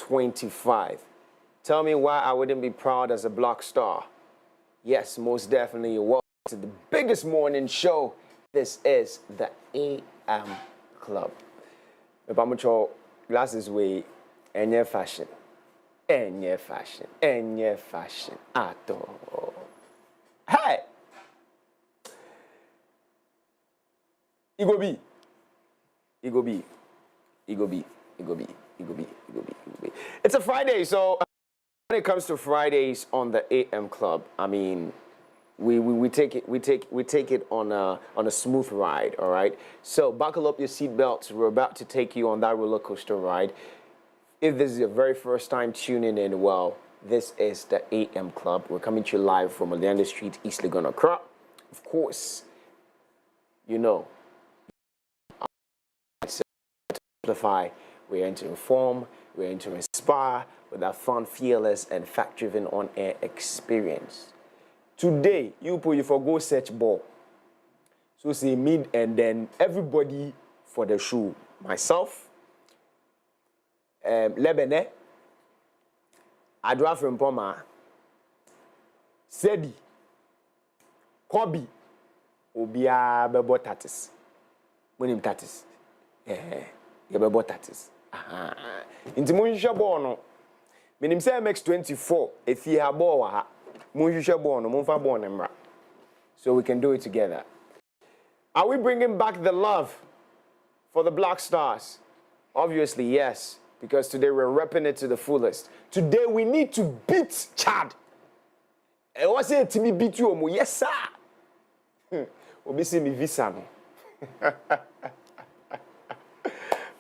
2025. Tell me why I wouldn't be proud as a Black star. Yes, most definitely. Welcome to the biggest morning show. This is the AM Club. If I'm going glasses way, any fashion. Any fashion. Any fashion at all. Hey! It go be. It's a Friday, so when it comes to Fridays on the AM Club, I mean, we take it on a smooth ride, all right? So buckle up your seatbelts. We're about to take you on that roller coaster ride. If this is your very first time tuning in, well, this is the AM Club. We're coming to you live from Oleander Street, East Legon, Accra. Of course, you know, amplify. We're here to inform. We're here to inspire with our fun, fearless, and fact-driven on-air experience. Today, you for go search ball. So say mid and then everybody for the show. Myself, Lebene, Adwa from Poma, Sedi, Kobe, Obia Bebo Tatis. When him Tatis. Bebo Tatis. Inti Munisha Bono. Minim say MX24, if you have ball, Munisha Bono, Munfa Bonemra. So we can do it together. Are we bringing back the love for the Black Stars? Obviously, yes. Because today we're repping it to the fullest. Today we need to beat Chad. And what's it to me beat you? Yes, sir. We'll see me visa.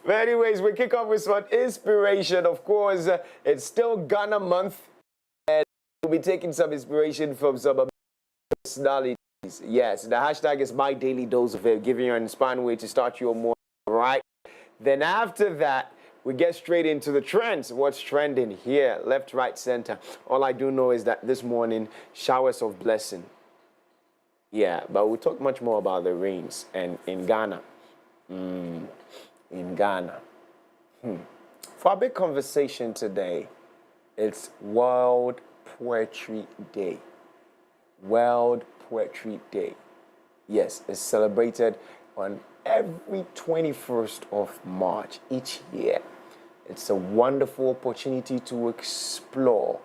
But anyways, we kick off with some inspiration. Of course, it's still Ghana month. And we'll be taking some inspiration from some personalities. Yes, the hashtag is my daily dose of it, giving you an inspiring way to start your morning, right? Then after that, we get straight into the trends. What's trending here? Left, right, center. All I do know is that this morning, showers of blessing. Yeah, but we'll talk much more about the rains and in Ghana. In Ghana. For our big conversation today, it's World Poetry Day. World Poetry Day. Yes, it's celebrated on every 21st of March each year. It's a wonderful opportunity to explore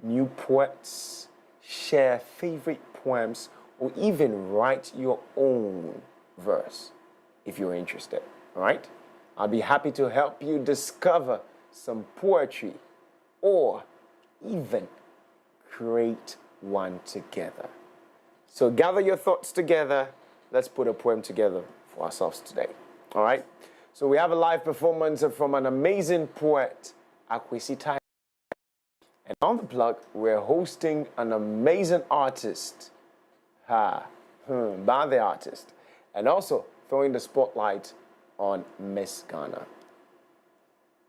new poets, share favorite poems, or even write your own verse if you're interested, all right? I'll be happy to help you discover some poetry or even create one together. So gather your thoughts together. Let's put a poem together for ourselves today, all right? So we have a live performance from an amazing poet, Akwasi Tymer. And on the plug, we're hosting an amazing artist, BaahTheArtist, and also throwing the spotlight on Miss Ghana.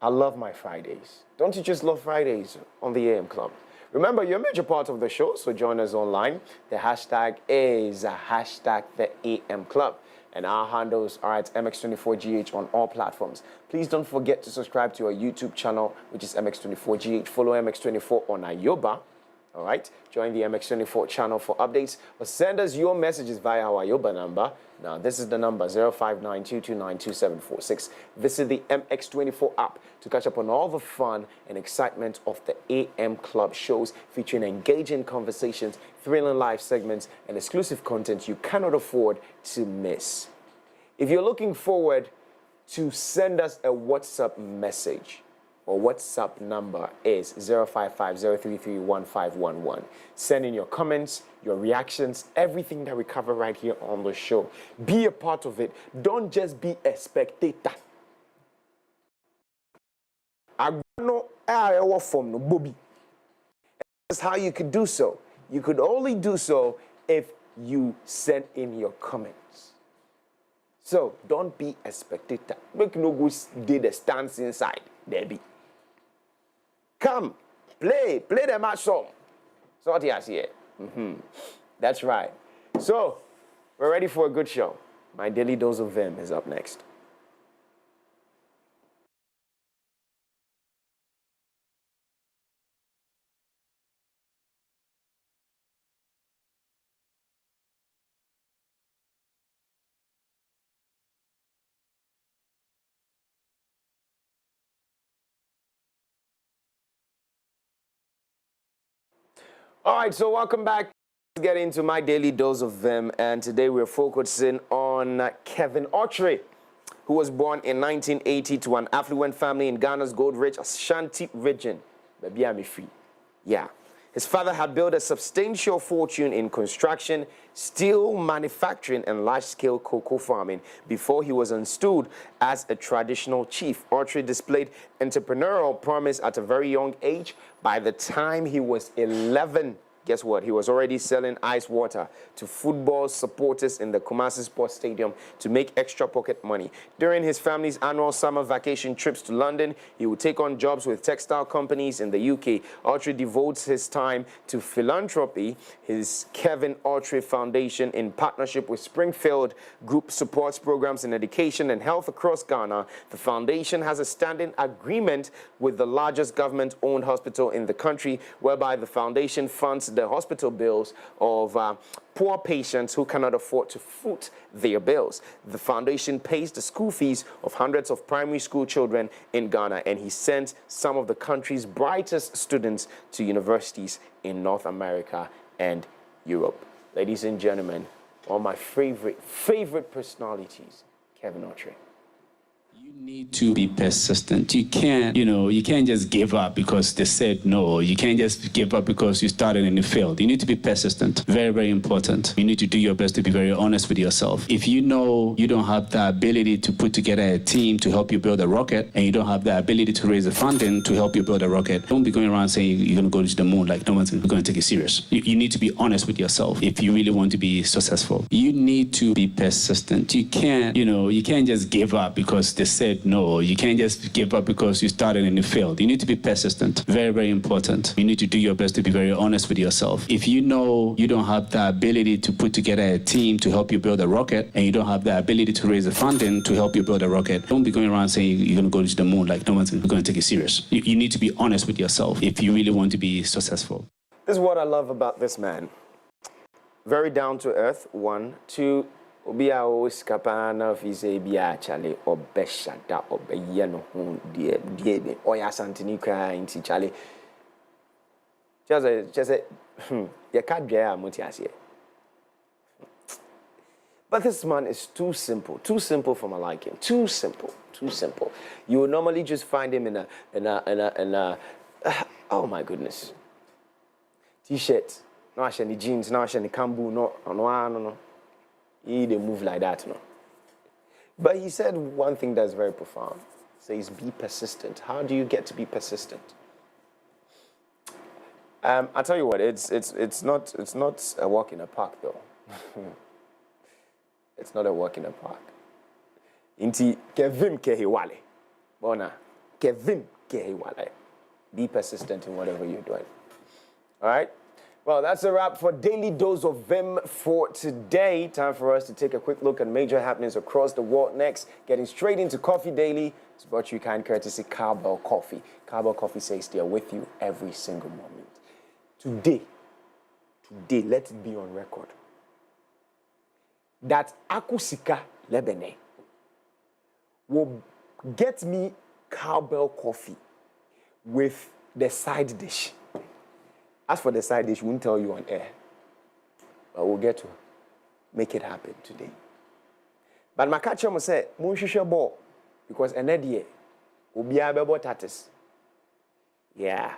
I love my Fridays. Don't you just love Fridays on the AM Club? Remember, you're a major part of the show, so join us online. The hashtag is hashtag the AM Club. And our handles are at MX24GH on all platforms. Please don't forget to subscribe to our YouTube channel, which is MX24GH. Follow MX24 on Ayoba. All right? Join the MX24 channel for updates or send us your messages via our Ayoba number. Now, this is the number 05922922746. Visit the MX24 app to catch up on all the fun and excitement of the AM Club shows featuring engaging conversations, thrilling live segments, and exclusive content you cannot afford to miss. If you're looking forward to send us a WhatsApp message, or WhatsApp number is 055-033-1511. Send in your comments, your reactions, everything that we cover right here on the show. Be a part of it. Don't just be a spectator. That's how you could do so. You could only do so if you send in your comments. So don't be a spectator. Make no go did the stance inside, Debbie. Come, play the match song. So what he has here. That's right. So we're ready for a good show. My daily dose of Vim is up next. All right, so welcome back. Let's get into my daily dose of Vim, and today we're focusing on Kevin Autry, who was born in 1980 to an affluent family in Ghana's gold-rich Ashanti region. Baby, I'm free. Yeah. His father had built a substantial fortune in construction, steel manufacturing, and large-scale cocoa farming before he was installed as a traditional chief. Autry displayed entrepreneurial promise at a very young age. By the time he was 11, guess what? He was already selling ice water to football supporters in the Kumasi Sports Stadium to make extra pocket money. During his family's annual summer vacation trips to London, he would take on jobs with textile companies in the UK. Autry devotes his time to philanthropy. His Kevin Autry Foundation, in partnership with Springfield Group, supports programs in education and health across Ghana. The foundation has a standing agreement with the largest government-owned hospital in the country, whereby the foundation funds the hospital bills of poor patients who cannot afford to foot their bills. The foundation pays the school fees of hundreds of primary school children in Ghana, and he sends some of the country's brightest students to universities in North America and Europe. Ladies and gentlemen, one of my favorite personalities, Kevin Autry. You need to be persistent. You can't just give up because they said no. You can't just give up because you started and you failed. You need to be persistent. Very, very important. You need to do your best to be very honest with yourself. If you know you don't have the ability to put together a team to help you build a rocket, and you don't have the ability to raise the funding to help you build a rocket, don't be going around saying you're going to go to the moon like no one's going to take it serious. You need to be honest with yourself if you really want to be successful. You need to be persistent. You can't just give up because they said no. You can't just give up because you started and you failed. You need to be persistent. Very, very important. You need to do your best to be very honest with yourself. If you know you don't have the ability to put together a team to help you build a rocket, and you don't have the ability to raise the funding to help you build a rocket, don't be going around saying you're going to go to the moon like no one's going to take it serious. You need to be honest with yourself if you really want to be successful. This is what I love about this man. Very down to earth, one. Two, Obi always kapana office bia chale obeshada obeye no ho die oya santini kra inti chale. Just you can't dwell amuti ase. But this man is too simple for my liking. Too simple. You will normally just find him in a oh my goodness, t-shirt. No any jeans, no any kambu, no. He didn't move like that, no. But he said one thing that's very profound. He says, be persistent. How do you get to be persistent? I'll tell you what, it's not a walk in a park though. It's not a walk in a park. Inti Kevin Kehiwale. Bona. Kevin Kehiwale. Be persistent in whatever you're doing. All right? Well, that's a wrap for Daily Dose of Vim for today. Time for us to take a quick look at major happenings across the world next. Getting straight into Coffee Daily. It's brought to you kind courtesy Cowbell Coffee. Cowbell Coffee says they are with you every single moment. Today, let it be on record that Akusika Lebene will get me Cowbell Coffee with the side dish. As for the side dish, we won't tell you on air. But we'll get to make it happen today. But my catcher must say, Munshisha ball, because another will be able tatis. Yeah,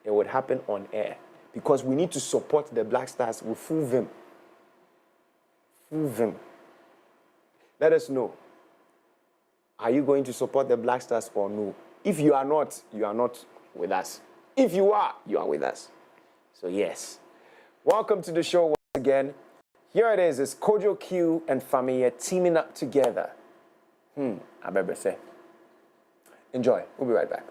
it would happen on air. Because we need to support the Black Stars with full vim. Full vim. Let us know. Are you going to support the Black Stars or no? If you are not with us. If you are with us. So yes, welcome to the show once again. Here it is, it's Kojo Q and Famia teaming up together. I better say. Enjoy, we'll be right back.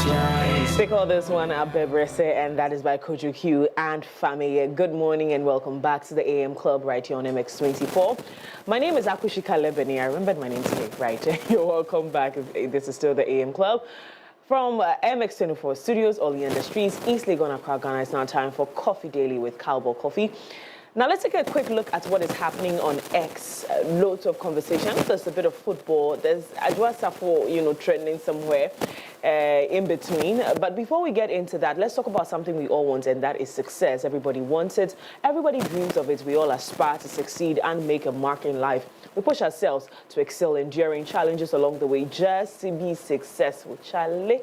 They call this one Abebrese, and that is by Kojo Q and Fami. Good morning and welcome back to the AM Club right here on MX24. My name is Akwasi Tymer. I remembered my name today, right? You're welcome back if this is still the AM Club. From MX24 Studios, all the streets, East Legon, Accra, Ghana. It's now time for Coffee Daily with Cowboy Coffee. Now let's take a quick look at what is happening on X. Loads of conversation. There's a bit of football. There's Ajwa Safo, trending somewhere in between. But before we get into that, let's talk about something we all want, and that is success. Everybody wants it. Everybody dreams of it. We all aspire to succeed and make a mark in life. We push ourselves to excel, enduring challenges along the way just to be successful. Charlie.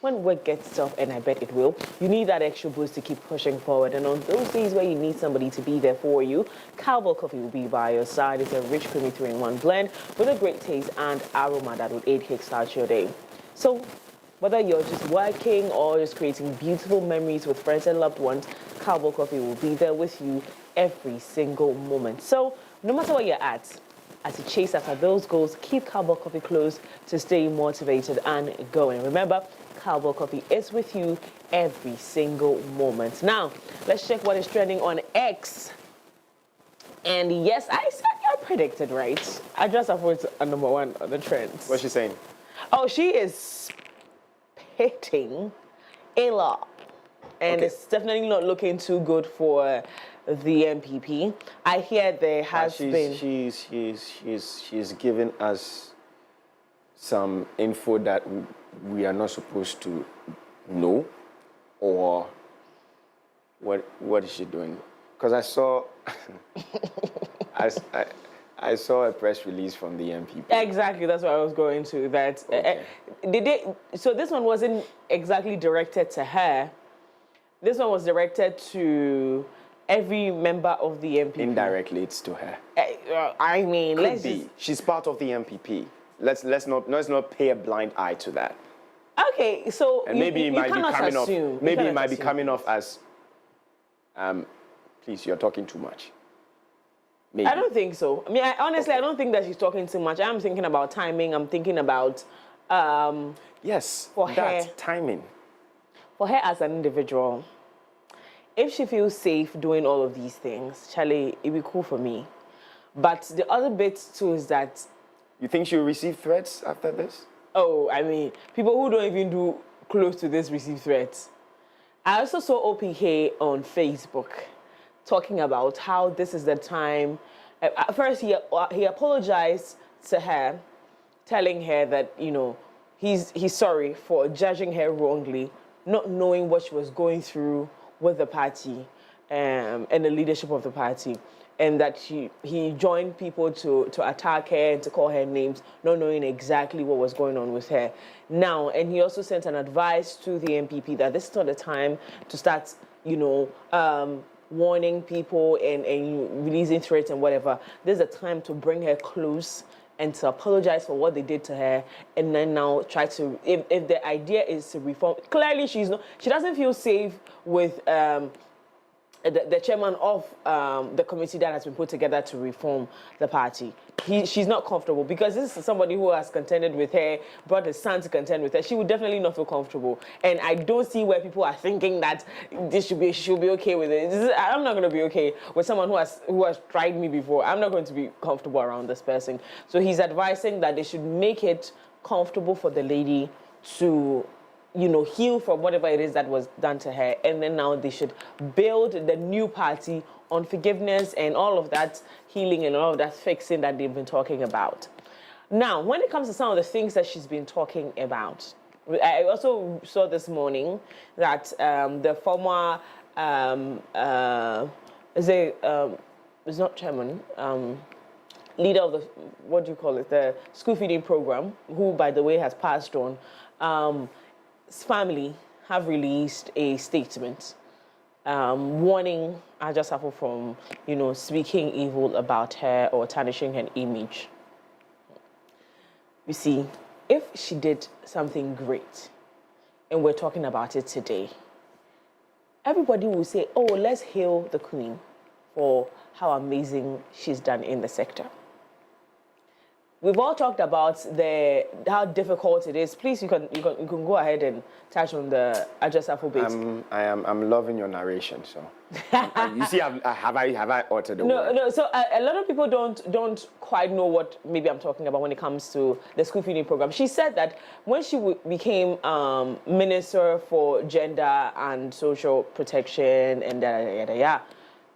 When work gets tough, and I bet it will, you need that extra boost to keep pushing forward. And on those days where you need somebody to be there for you, Cowboy Coffee will be by your side. It's a rich, creamy 3-in-1 blend with a great taste and aroma that will aid kickstart your day. So whether you're just working or just creating beautiful memories with friends and loved ones, Cowboy Coffee will be there with you every single moment. So no matter where you're at, as you chase after those goals, keep Cowboy Coffee close to stay motivated and going. Remember, Cowboy Coffee is with you every single moment. Now, let's check what is trending on X. And yes, I predicted right. I just avoid number one on the trends. What's she saying? Oh, she is pitting a lot. And Okay. it's definitely not looking too good for the MPP. I hear there has been... She's giving us some info that we are not supposed to know, or what is she doing? Because I saw I saw a press release from the MPP. Exactly, that's what I was going to. That Okay. so this one wasn't exactly directed to her. This one was directed to every member of the MPP. Indirectly, it's to her. I mean, Could be. She's part of the MPP. Let's not pay a blind eye to that. Okay, so And maybe it might be coming off. assume. Maybe it might be coming off as, please, you're talking too much. Maybe. I don't think so. I mean, honestly, I don't think that she's talking too much. I'm thinking about timing. I'm thinking about Yes, for that her. timing. For her as an individual, if she feels safe doing all of these things, Charlie, it'd be cool for me. But the other bit too is that, You think she'll receive threats after this? oh, I mean, people who don't even do close to this receive threats. I also saw OPK on Facebook talking about how this is the time. At first, he apologized to her, telling her that, he's sorry for judging her wrongly, not knowing what she was going through with the party and the leadership of the party. And that he joined people to attack her and to call her names, not knowing exactly what was going on with her. Now, and he also sent an advice to the MPP that this is not the time to start, warning people and releasing threats and whatever. This is a time to bring her close and to apologize for what they did to her, and then now try to, if the idea is to reform, clearly she doesn't feel safe with the chairman of the committee that has been put together to reform the party. She's not comfortable because this is somebody who has contended with her, brought his son to contend with her. She would definitely not feel comfortable. And I don't see where people are thinking that she should be okay with it. I'm not going to be okay with someone who has tried me before. I'm not going to be comfortable around this person. So he's advising that they should make it comfortable for the lady to heal from whatever it is that was done to her. And then now they should build the new party on forgiveness and all of that healing and all of that fixing that they've been talking about. Now, when it comes to some of the things that she's been talking about, I also saw this morning that the former, it's not chairman, leader of the, the school feeding program, who, by the way, has passed on, his family have released a statement warning Aja Safo from, speaking evil about her or tarnishing her image. You see, if she did something great, and we're talking about it today, everybody will say, oh, let's hail the Queen for how amazing she's done in the sector. we've all talked about how difficult it is. Please, you can go ahead and touch on the Ajasafo bit. I'm loving your narration. So you see, have I uttered the word? No. So a lot of people don't quite know what maybe I'm talking about when it comes to the school feeding program. She said that when she became Minister for Gender and Social Protection and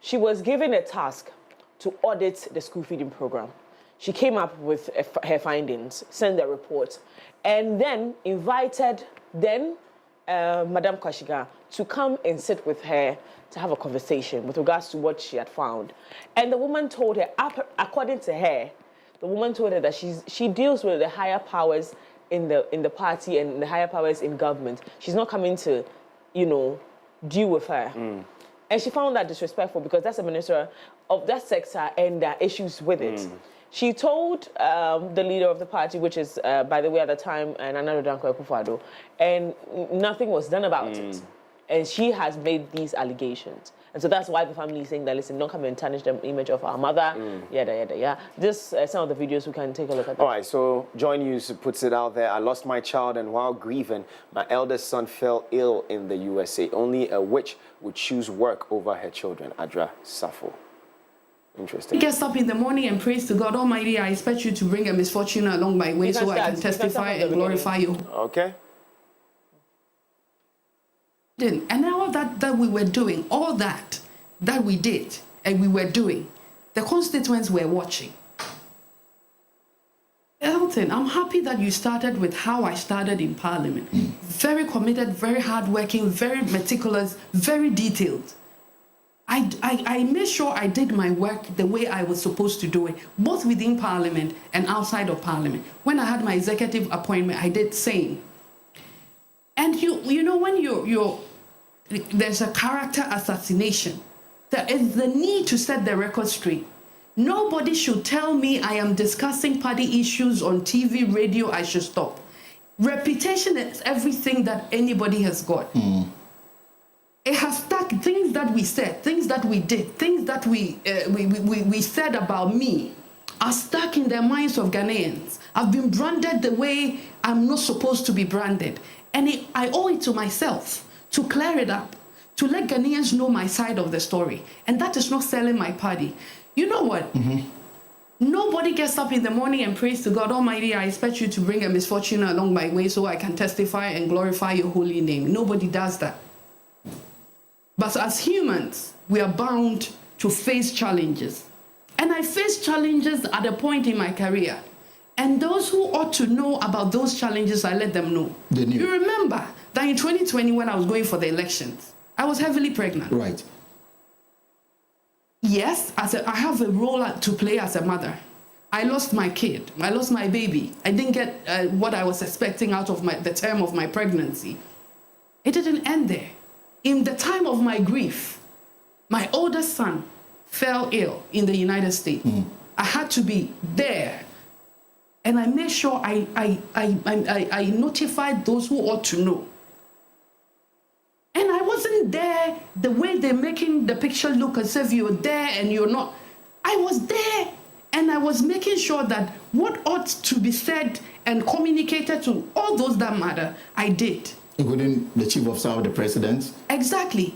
she was given a task to audit the school feeding program. She came up with her findings, sent the report, and then invited Madame Kwashiga to come and sit with her to have a conversation with regards to what she had found. And the woman told her, according to her, the woman told her that she deals with the higher powers in the party and the higher powers in government. She's not coming to, deal with her. And she found that disrespectful because that's a minister of that sector and there are issues with it. She told the leader of the party, which is, by the way, at the time, Nana Danko Akufo-Addo, and nothing was done about it. And she has made these allegations. And so that's why the family is saying that, listen, don't come and tarnish the image of our mother, yada. This, some of the videos, we can take a look at that. All right, so Joy News puts it out there. I lost my child, and while grieving, my eldest son fell ill in the USA. Only a witch would choose work over her children. Adra Safo. Interesting. He gets up in the morning and prays to God Almighty. I expect you to bring a misfortune along my way so I can testify and glorify you. Okay. And all that we were doing, all that we did and we were doing, the constituents were watching. Elton, I'm happy that you started with how I started in Parliament. Very committed, very hardworking, very meticulous, very detailed. I made sure I did my work the way I was supposed to do it, both within Parliament and outside of Parliament. When I had my executive appointment, I did same. And you know when there's a character assassination, there is the need to set the record straight. Nobody should tell me I am discussing party issues on TV, radio, I should stop. Reputation is everything that anybody has got. It has stuck, things that we said, things that we did, things that we said about me are stuck in the minds of Ghanaians. I've been branded the way I'm not supposed to be branded. And I owe it to myself to clear it up, to let Ghanaians know my side of the story. And that is not selling my party. You know what? Nobody gets up in the morning and prays to God Almighty, I expect you to bring a misfortune along my way so I can testify and glorify your holy name. Nobody does that. But as humans, we are bound to face challenges. And I faced challenges at a point in my career. And those who ought to know about those challenges, I let them know. They knew. You remember that in 2020, when I was going for the elections, I was heavily pregnant. Right. Yes, I have a role to play as a mother. I lost my kid. I lost my baby. I didn't get what I was expecting out of the term of my pregnancy. It didn't end there. In the time of my grief, my oldest son fell ill in the United States. I had to be there. And I made sure I notified those who ought to know. And I wasn't there the way they're making the picture look as if you're there and you're not. I was there and I was making sure that what ought to be said and communicated to all those that matter, I did. Including the chief of staff, the president? Exactly.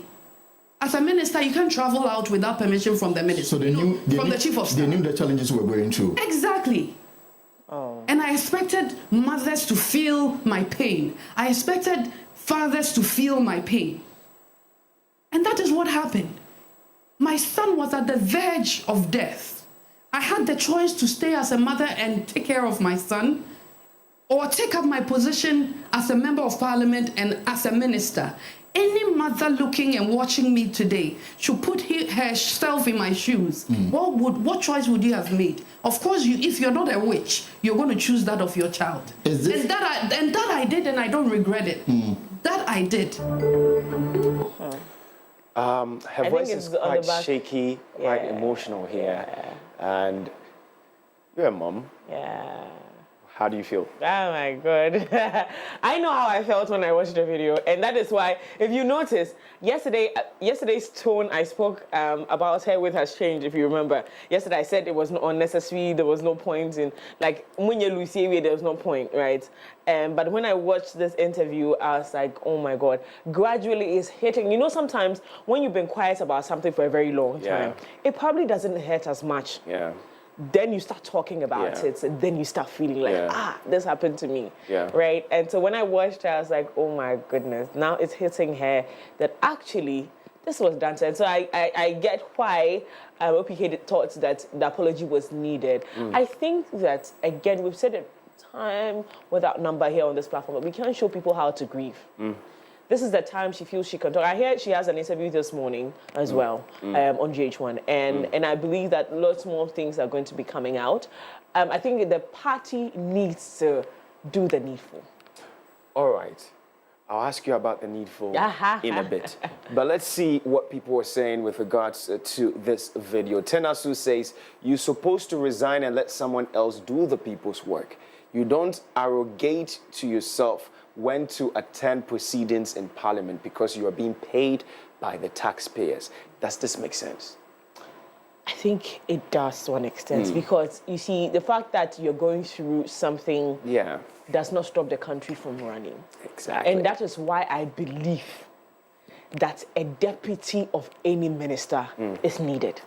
As a minister, you can't travel out without permission from the minister. So the chief of staff. They knew the challenges we were going through. Exactly. Oh. And I expected mothers to feel my pain. I expected fathers to feel my pain. And that is what happened. My son was at the verge of death. I had the choice to stay as a mother and take care of my son, or take up my position as a member of parliament and as a minister. Any mother looking and watching me today should put herself in my shoes. What choice would you have made? Of course, if you're not a witch, you're going to choose that of your child. And that I did, and I don't regret it. That I did. Her voice is quite shaky, quite emotional here. And you're a mom. Yeah. How do you feel? Oh my God. I know how I felt when I watched the video, and that is why, if you notice, yesterday's tone I spoke about her with has changed, if you remember. Yesterday I said it was unnecessary, there was no point in, like, when you lose there was no point, right? But when I watched this interview, I was like, oh my God, gradually it's hitting. You know, sometimes when you've been quiet about something for a very long time, it probably doesn't hurt as much. Yeah. Then you start talking about it, and then you start feeling like, this happened to me, right? And so when I watched her, I was like, oh my goodness, now it's hitting her that actually this was done to her. And so I get why OPK thought that the apology was needed. I think that, again, we've said it time without number here on this platform, but we can't show people how to grieve. This is the time she feels she can talk. I hear she has an interview this morning as well on GH1, and I believe that lots more things are going to be coming out. I think the party needs to do the needful. All right. I'll ask you about the needful in a bit. But let's see what people are saying with regards to this video. Tenasu says, you're supposed to resign and let someone else do the people's work. You don't arrogate to yourself when to attend proceedings in Parliament because you are being paid by the taxpayers. Does this make sense? I think it does to an extent because, you see, the fact that you're going through something does not stop the country from running. Exactly. And that is why I believe that a deputy of any minister is needed.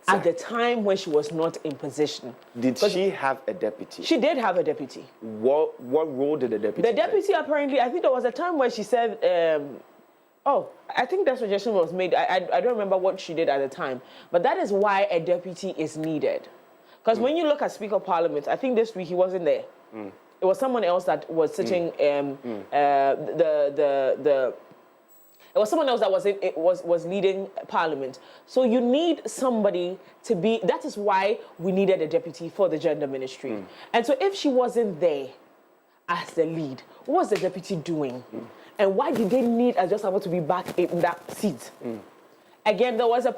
At the time when she was not in position. Did she have a deputy? She did have a deputy. What role did the deputy The deputy apparently, I think there was a time where she said, I think that suggestion was made. I don't remember what she did at the time. But that is why a deputy is needed. Because when you look at Speaker of Parliament, I think this week he wasn't there. It was someone else that was sitting, it was someone else that was leading Parliament. So you need somebody to be, that is why we needed a deputy for the gender ministry. And so if she wasn't there as the lead, what was the deputy doing? And why did they need Just About to be back in that seat? Again, there was a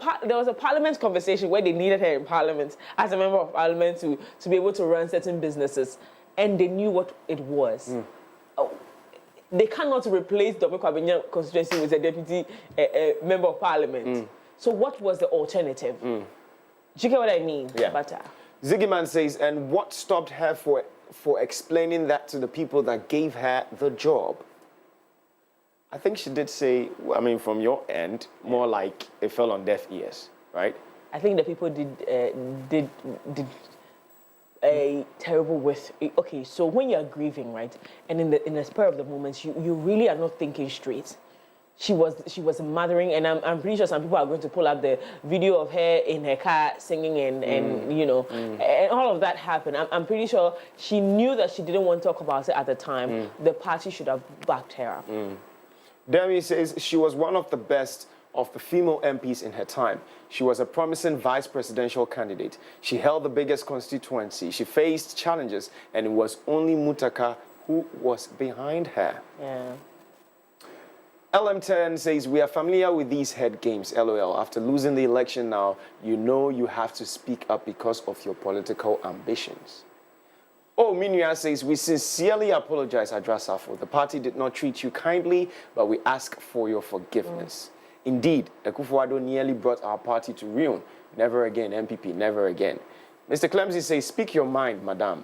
Parliament conversation where they needed her in Parliament as a member of Parliament to be able to run certain businesses. And they knew what it was. They cannot replace Dr. Kwabenya constituency with a deputy member of Parliament. So what was the alternative? Do you get what I mean? Yeah. But, Ziggyman says, and what stopped her for explaining that to the people that gave her the job? I think she did say, I mean, from your end, more like it fell on deaf ears, right? I think the people did a terrible with. Okay, so when you're grieving, right, and in the spur of the moment, you really are not thinking straight. She was mothering, and I'm pretty sure some people are going to pull up the video of her in her car singing and you know, and all of that happened. I'm pretty sure she knew that she didn't want to talk about it at the time. The party should have backed her up. Demi says she was one of the best of the female MPs in her time. She was a promising vice presidential candidate. She held the biggest constituency. She faced challenges, and it was only Mutaka who was behind her. Yeah. LM10 says, we are familiar with these head games, LOL. After losing the election now, you know you have to speak up because of your political ambitions. Oh, Minuya says, we sincerely apologize, Adrasafo. The party did not treat you kindly, but we ask for your forgiveness. Indeed, Akufo-Addo nearly brought our party to ruin. Never again, MPP, never again. Mr. Clemsy says, speak your mind, madam.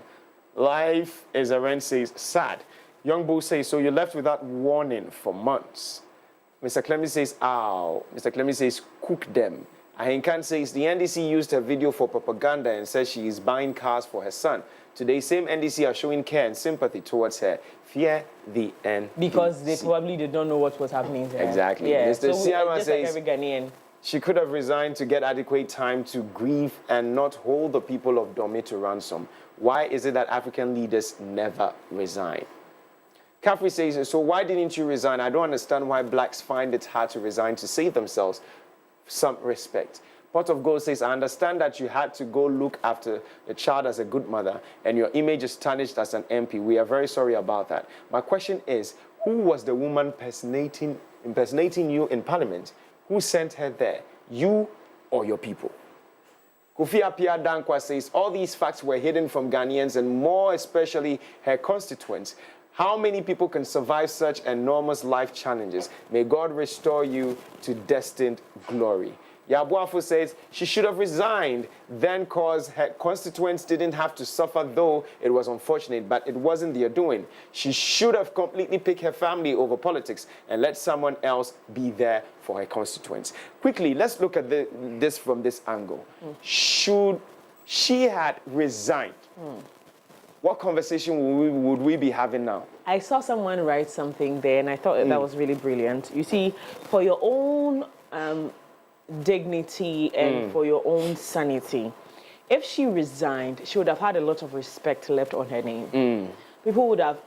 Life, as Aren says, sad. Young Bull says, so you're left without warning for months. Mr. Clemsy says, ow. Mr. Clemsy says, cook them. Ahinkan says, the NDC used her video for propaganda and says she is buying cars for her son. Today, same NDC are showing care and sympathy towards her. Fear the NDC. Because they probably did not know what was happening there. Exactly. Yeah. Mr. Siama just says, like every Ghanaian. she could have resigned to get adequate time to grieve and not hold the people of Dome to ransom. Why is it that African leaders never resign? Kafri says, so why didn't you resign? I don't understand why blacks find it hard to resign to save themselves. Some respect. Pot of Gold says, I understand that you had to go look after the child as a good mother and your image is tarnished as an MP. We are very sorry about that. My question is, who was the woman impersonating you in Parliament? Who sent her there? You or your people? Kofi Appiah Dankwa says all these facts were hidden from Ghanaians and more especially her constituents. How many people can survive such enormous life challenges? May God restore you to destined glory. Yabuafo says she should have resigned then cause her constituents didn't have to suffer, though it was unfortunate, but it wasn't their doing. She should have completely picked her family over politics and let someone else be there for her constituents. Quickly, let's look at this from this angle. Should she had resigned, what conversation would we be having now? I saw someone write something there, and I thought that was really brilliant. You see, for your own dignity and for your own sanity, if she resigned, she would have had a lot of respect left on her name. People would have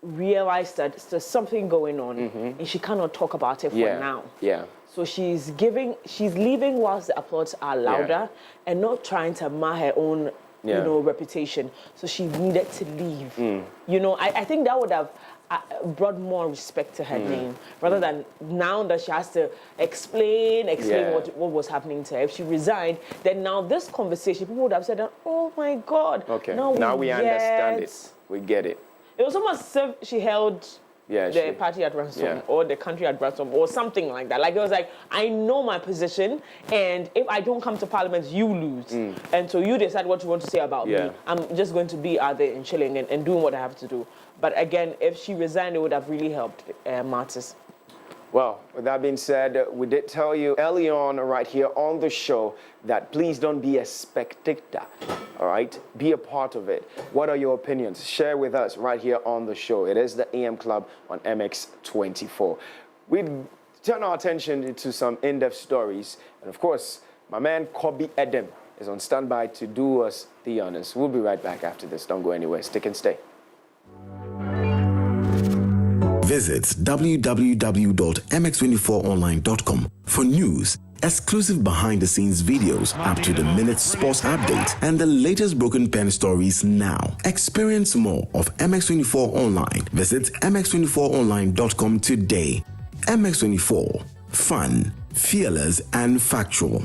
realized that there's something going on, and she cannot talk about it for now. So she's leaving whilst the applauds are louder and not trying to mar her own reputation. So she needed to leave. You know, I think that would have brought more respect to her name, rather than now that she has to explain what was happening to her. If she resigned, then now this conversation, people would have said, oh my God. Okay, now we understand it. We get it. It was almost as if she held the party at ransom or the country at ransom or something like that. Like, it was like, I know my position, and if I don't come to parliament, you lose. And so you decide what you want to say about me. I'm just going to be out there and chilling and doing what I have to do. But again, if she resigned, it would have really helped Martis. Well, with that being said, we did tell you early on right here on the show that please don't be a spectator, all right? Be a part of it. What are your opinions? Share with us right here on the show. It is the AM Club on MX24. We turn our attention to some in-depth stories. And of course, my man Kobe Edem is on standby to do us the honors. We'll be right back after this. Don't go anywhere. Stick and stay. Visit www.mx24online.com for news, exclusive behind-the-scenes videos, up-to-the-minute sports updates, and the latest broken pen stories now. Experience more of MX24 Online. Visit mx24online.com today. MX24. Fun, fearless, and factual.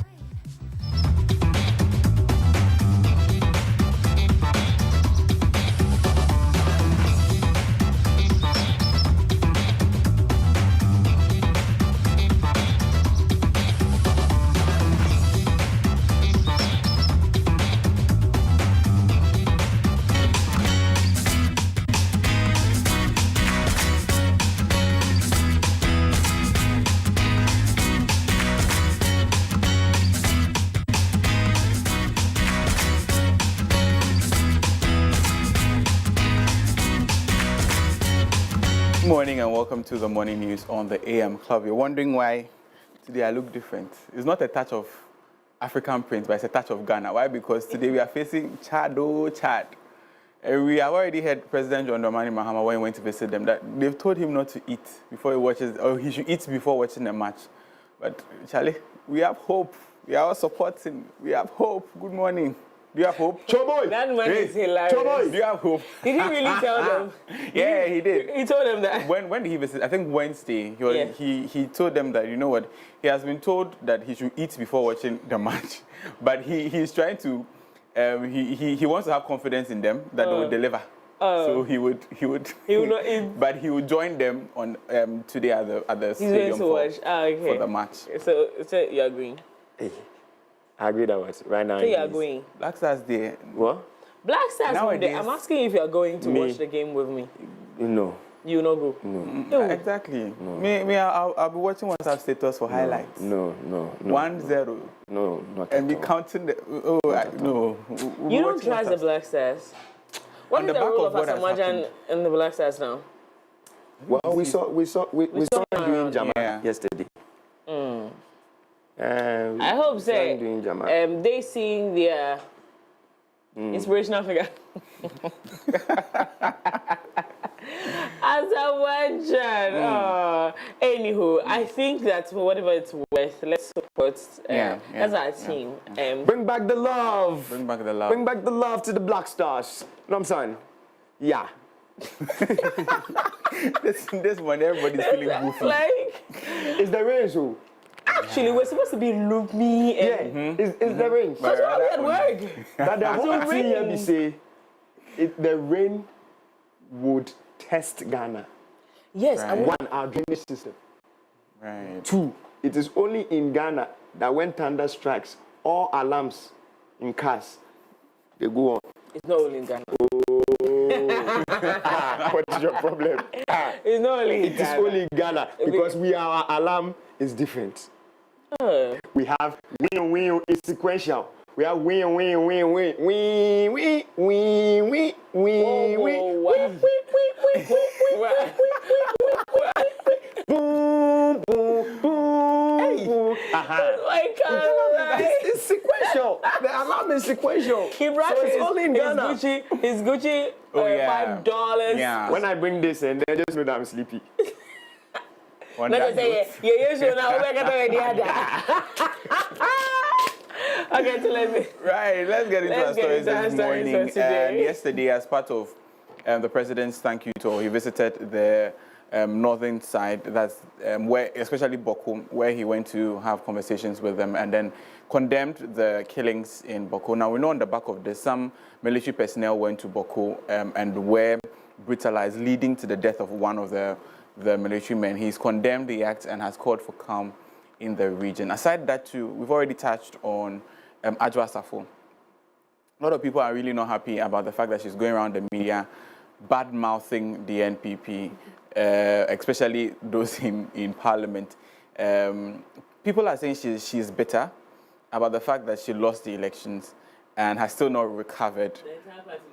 Good morning and welcome to the morning news on the AM Club. You're wondering why today I look different. It's not a touch of African print, but it's a touch of Ghana. Why? Because today we are facing Chad. We have already heard President John Dramani Mahama, when he went to visit them, that they've told him not to eat before he watches, or he should eat before watching the match. But Charlie, we have hope. We are all supporting. We have hope. Good morning. Do you have hope? Choboy! That man is hilarious. Choboy! Do you have hope? Did he really tell them? Yeah, he did. He told them that. When did he visit? I think Wednesday. He told them that, you know what, he has been told that he should eat before watching the match. But he's trying to, he wants to have confidence in them that they will deliver. So he would not eat. But he would join them on today at the stadium for the match. So you're agreeing? Hey, I agree that was right now. So you're going? Black Stars Day. What? Black Stars Nowadays, I'm asking you if you're going to watch the game with me. No. You not go? No. Exactly. No. I'll be watching WhatsApp status for highlights. No. 1-0. No, not And be at all. counting the. No. We'll You don't trust the Black Stars. What is the role of Asamajan in the Black Stars now? Well, we saw him doing Jama yesterday. I hope say they seeing their inspirational figure. Asamajan. Anywho, I think that for whatever it's worth, let's support as our team. Bring back the love. Bring back the love. Bring back the love to the Black Stars. You know what I'm saying? Yeah. this one, everybody's feeling goofy. Like, It's the rain show. Actually, we're supposed to be look me and It's the rain. that's why we at work. But the whole It's thing here raining. be say, the rain would test Ghana. Yes, I want. One, our drainage system. Right. Two, it is only in Ghana that when thunder strikes, all alarms in cars, they go on. It's not only in Ghana. What is your problem? It's not only in It is Ghana. only in Ghana because our alarm is different. We have win, it's sequential. We have win, boom, boom, boom. My God, It's sequential. The alarm is sequential. he brought So it's only in Ghana. His Gucci, yeah. $5. Yeah. When I bring this in, they just know that I'm sleepy. On Like I that say, note, yeah, sure now. We're going to Okay, so let's get into our stories this morning. for today. And yesterday, as part of the president's thank you tour, he visited the northern side, that's where, especially Boko, where he went to have conversations with them and then condemned the killings in Boko. Now, we know on the back of this, some military personnel went to Boko and were brutalized, leading to the death of one of the military men. He's condemned the act and has called for calm in the region. Aside that too, we've already touched on Adwoa Safo. A lot of people are really not happy about the fact that she's going around the media bad-mouthing the NPP, especially those in Parliament. People are saying she's bitter about the fact that she lost the elections and has still not recovered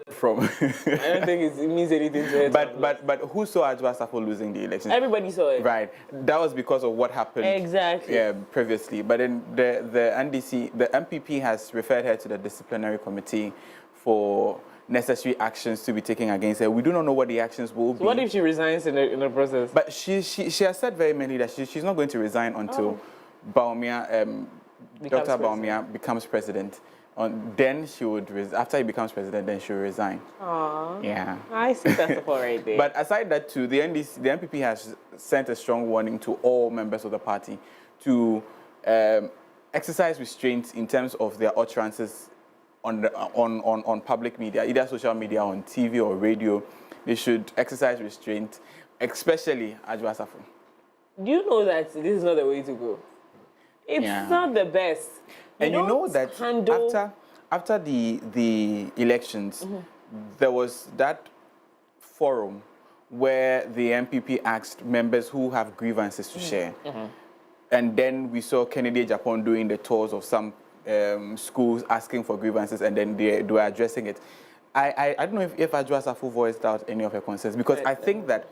from. I don't think it means anything to her. But who saw Adwoa Safo losing the elections? Everybody saw it. Right. That was because of what happened. Exactly. Previously. But then the NDC, the MPP has referred her to the disciplinary committee for necessary actions to be taken against her. We do not know what the actions will be. What if she resigns in the process? But she has said very mainly that she's not going to resign until Bawumia, Dr. Bawumia becomes president. Then she would, after he becomes president, then she'll resign. Aww. Yeah. I see that support right there. But aside that too, the MPP has sent a strong warning to all members of the party to exercise restraint in terms of their utterances on public media, either social media, on TV or radio. They should exercise restraint, especially Adwoa Safo. Do you know that this is not the way to go? It's not the best. And you know that after the elections, there was that forum where the MPP asked members who have grievances to share. And then we saw Kennedy Japan doing the tours of some schools asking for grievances, and then they were addressing it. I don't know if Adwoa Safo voiced out any of her concerns, because I think that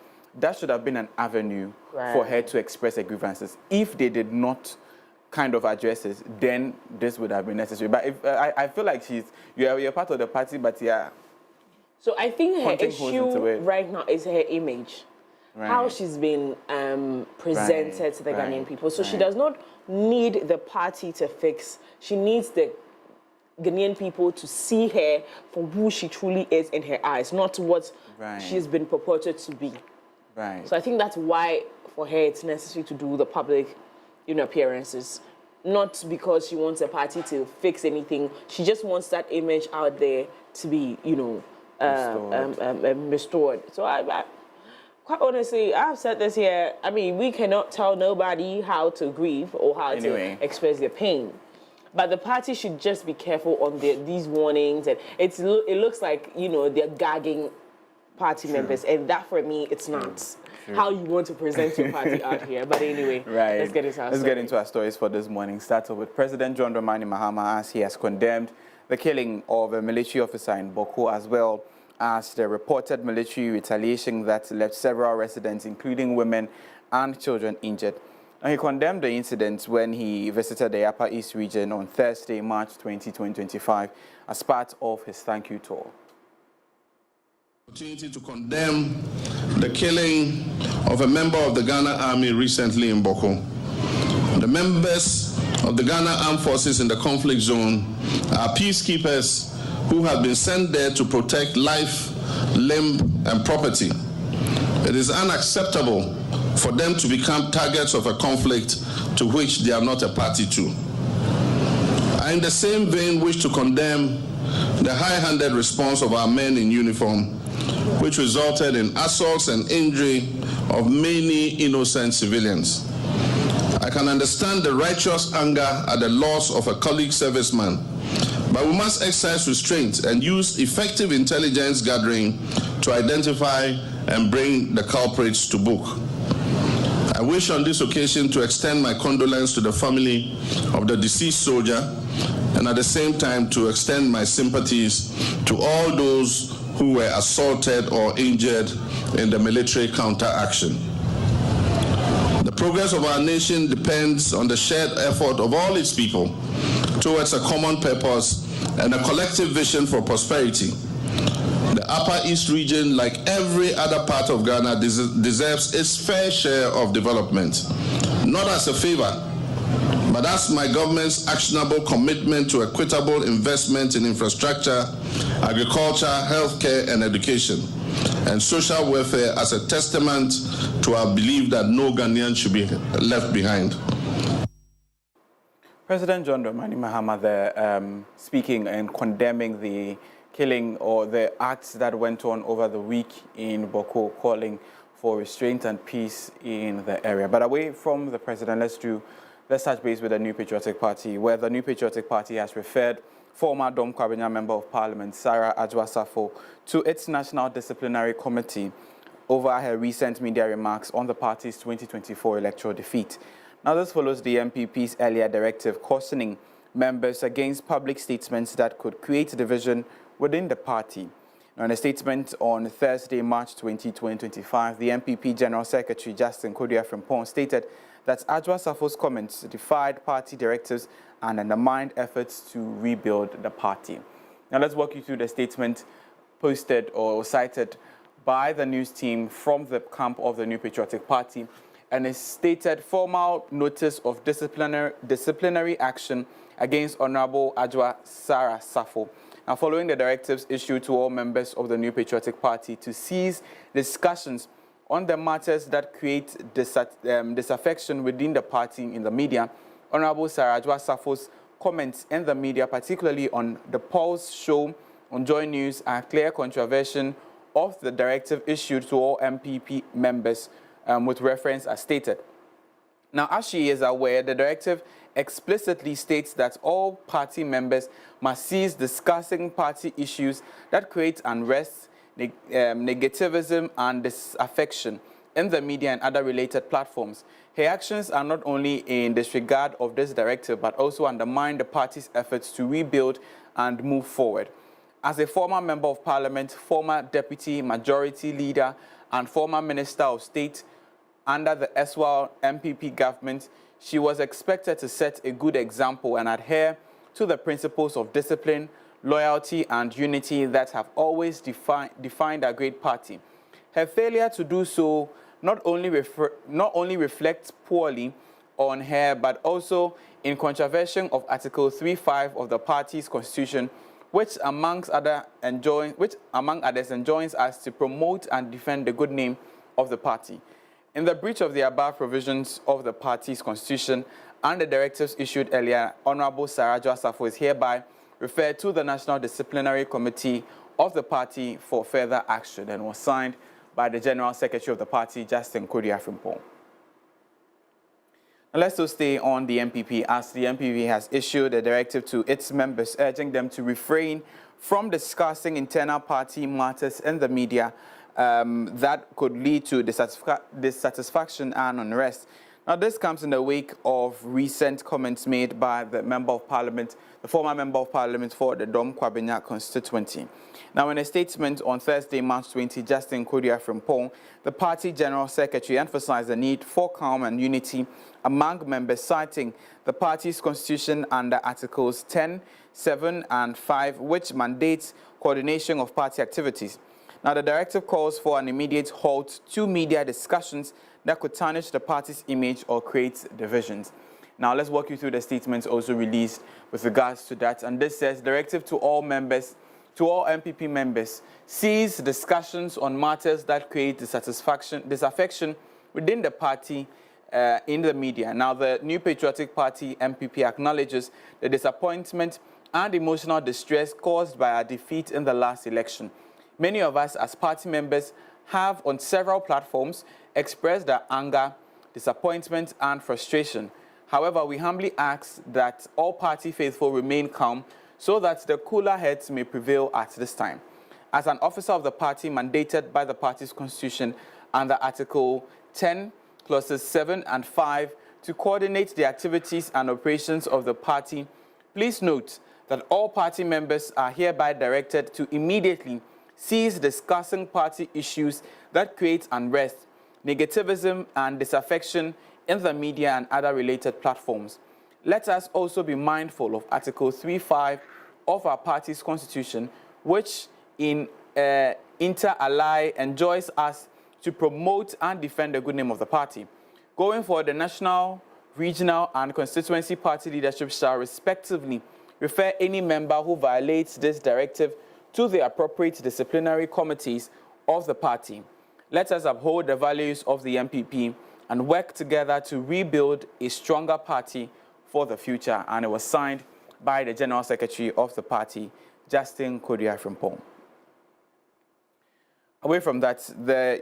should have been an avenue for her to express her grievances. If they did not kind of addresses, then this would have been necessary. But if I feel like you're part of the party, but So I think her issue right now is her image, how she's been presented to the Ghanaian people. So she does not need the party to fix. She needs the Ghanaian people to see her for who she truly is in her eyes, not what she's been purported to be. Right. So I think that's why for her it's necessary to do the public appearances, not because she wants a party to fix anything. She just wants that image out there to be, restored. So I quite honestly, I've said this here. I mean, we cannot tell nobody how to grieve or how to express their pain. But the party should just be careful on these warnings. And it looks like, they're gagging party members. And that, for me, it's not how you want to present your party out here. But anyway, let's get into our stories for this morning. Starting with President John Dramani Mahama, as he has condemned the killing of a military officer in Boko, as well as the reported military retaliation that left several residents, including women and children, injured. And he condemned the incident when he visited the Upper East region on Thursday, March 20, 2025, as part of his thank you tour. Opportunity to condemn the killing of a member of the Ghana Army recently in Boko. The members of the Ghana Armed Forces in the conflict zone are peacekeepers who have been sent there to protect life, limb, and property. It is unacceptable for them to become targets of a conflict to which they are not a party to. I, in the same vein, wish to condemn the high-handed response of our men in uniform, which resulted in assaults and injury of many innocent civilians. I can understand the righteous anger at the loss of a colleague serviceman, but we must exercise restraint and use effective intelligence gathering to identify and bring the culprits to book. I wish on this occasion to extend my condolence to the family of the deceased soldier, and at the same time to extend my sympathies to all those who were assaulted or injured in the military counteraction. The progress of our nation depends on the shared effort of all its people towards a common purpose and a collective vision for prosperity. The Upper East region, like every other part of Ghana, deserves its fair share of development, not as a favor, but as my government's actionable commitment to equitable investment in infrastructure, agriculture, healthcare, and education, and social welfare as a testament to our belief that no Ghanaian should be left behind. President John Dramani Mahama there speaking and condemning the killing or the acts that went on over the week in Boko, calling for restraint and peace in the area. But away from the president, let's touch base with the New Patriotic Party, where the New Patriotic Party has referred former Dom Kwabena Member of Parliament Sarah Adwoa-Safo to its National Disciplinary Committee over her recent media remarks on the party's 2024 electoral defeat. Now, this follows the MPP's earlier directive cautioning members against public statements that could create division within the party. Now, in a statement on Thursday, March 20, 2025, the MPP General Secretary Justin Kodia-Frimpong stated that Adwoa-Safo's comments defied party directives and undermined efforts to rebuild the party. Now, let's walk you through the statement posted or cited by the news team from the camp of the New Patriotic Party, and it stated formal notice of disciplinary action against Honorable Adwoa Sarah Safo. Now, following the directives issued to all members of the New Patriotic Party to cease discussions on the matters that create disaffection within the party in the media, Honorable Sarah Adwoa-Safo's comments in the media, particularly on the Pulse show on Joy News, are clear contravention of the directive issued to all MPP members with reference as stated. Now, as she is aware, the directive explicitly states that all party members must cease discussing party issues that create unrest, negativism, and disaffection in the media and other related platforms. Her actions are not only in disregard of this directive, but also undermine the party's efforts to rebuild and move forward. As a former member of parliament, former deputy majority leader, and former minister of state under the SWAL MPP government, she was expected to set a good example and adhere to the principles of discipline, loyalty, and unity that have always defined our great party. Her failure to do so not only reflects poorly on her, but also in contravention of Article 3.5 of the party's constitution, which among others enjoins us to promote and defend the good name of the party. In the breach of the above provisions of the party's constitution and the directives issued earlier, Honorable Sarah Adwoa-Safo is hereby referred to the National Disciplinary Committee of the party for further action, and was signed by the General Secretary of the party, Justin Kodia-Frimpong. Now, let's still stay on the MPP, as the MPP has issued a directive to its members urging them to refrain from discussing internal party matters in the media that could lead to dissatisfaction and unrest. Now, this comes in the wake of recent comments made by the Member of Parliament, the former Member of Parliament for the Dom Kwabena constituency. Now, in a statement on Thursday, March 20, Justin Kodia-Frimpong, the party General Secretary, emphasized the need for calm and unity among members, citing the party's constitution under Articles 10, 7, and 5, which mandates coordination of party activities. Now, the directive calls for an immediate halt to media discussions that could tarnish the party's image or create divisions. Now, let's walk you through the statements also released with regards to that. And this says, directive to all members, to all MPP members, cease discussions on matters that create disaffection within the party in the media. Now, the New Patriotic Party, NPP, acknowledges the disappointment and emotional distress caused by our defeat in the last election. Many of us as party members have on several platforms expressed their anger, disappointment and frustration. However, we humbly ask that all party faithful remain calm so that the cooler heads may prevail at this time. As an officer of the party mandated by the party's constitution under Article 10, Clauses 7 and 5 to coordinate the activities and operations of the party, please note that all party members are hereby directed to immediately cease discussing party issues that create unrest, negativism and disaffection in the media and other related platforms. Let us also be mindful of Article 3.5 of our party's constitution, which in inter alia enjoins us to promote and defend the good name of the party. Going forward, the national, regional, and constituency party leadership shall respectively refer any member who violates this directive to the appropriate disciplinary committees of the party. Let us uphold the values of the NPP and work together to rebuild a stronger party for the future. And it was signed by the General Secretary of the party, Justin Kodia-Frimpong. Away from that, the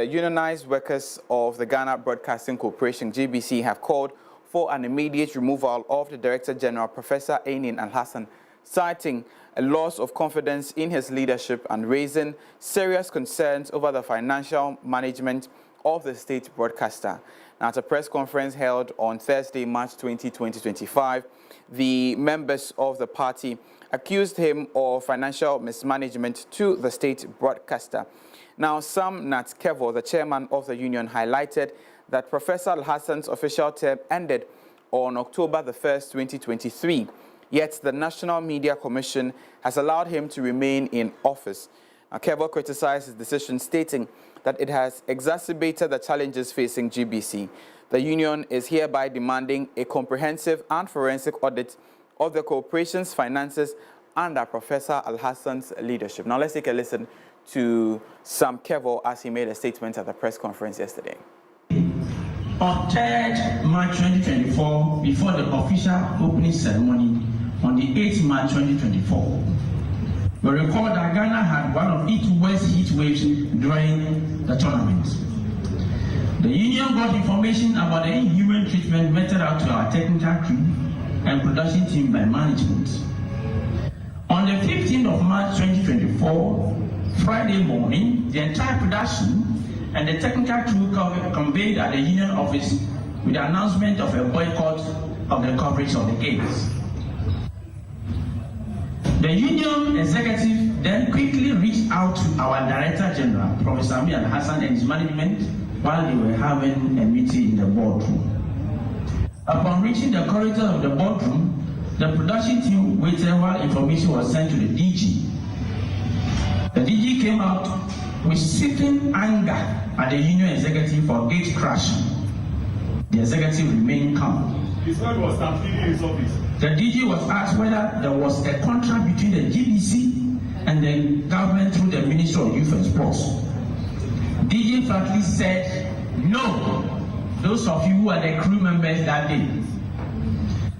unionized workers of the Ghana Broadcasting Corporation, GBC, have called for an immediate removal of the Director General, Professor Ainin Al-Hassan, citing a loss of confidence in his leadership and raising serious concerns over the financial management of the state broadcaster. Now, at a press conference held on Thursday, March 20, 2025, the members of the party accused him of financial mismanagement to the state broadcaster. Now, Sam Nat Kevo, the chairman of the union, highlighted that Professor Al-Hassan's official term ended on October the 1st, 2023, yet the National Media Commission has allowed him to remain in office. Now, Kevo criticized his decision, stating that it has exacerbated the challenges facing GBC. The union is hereby demanding a comprehensive and forensic audit of the corporation's finances under Professor Al-Hassan's leadership. Now let's take a listen to Sam Kevo as he made a statement at the press conference yesterday. On 3rd March 2024, before the official opening ceremony on the 8th March 2024, we recall that Ghana had one of its worst heat waves during the tournament. The union got information about the inhuman treatment meted out to our technical crew and production team by management. On the 15th of March 2024, Friday morning, the entire production and the technical crew convened at the union office with the announcement of a boycott of the coverage of the games. The union executive then quickly reached out to our Director General, Professor Amin Al-Hassan, and his management while they were having a meeting in the boardroom. Upon reaching the corridor of the boardroom, the production team waited while information was sent to the DG. The DG came out with seething anger at the union executive for gate crashing. The executive remained calm. His word was stampeding in his office. The DG was asked whether there was a contract between the GBC and the government through the Ministry of Youth and Sports. DG flatly said, no, those of you who are the crew members that day.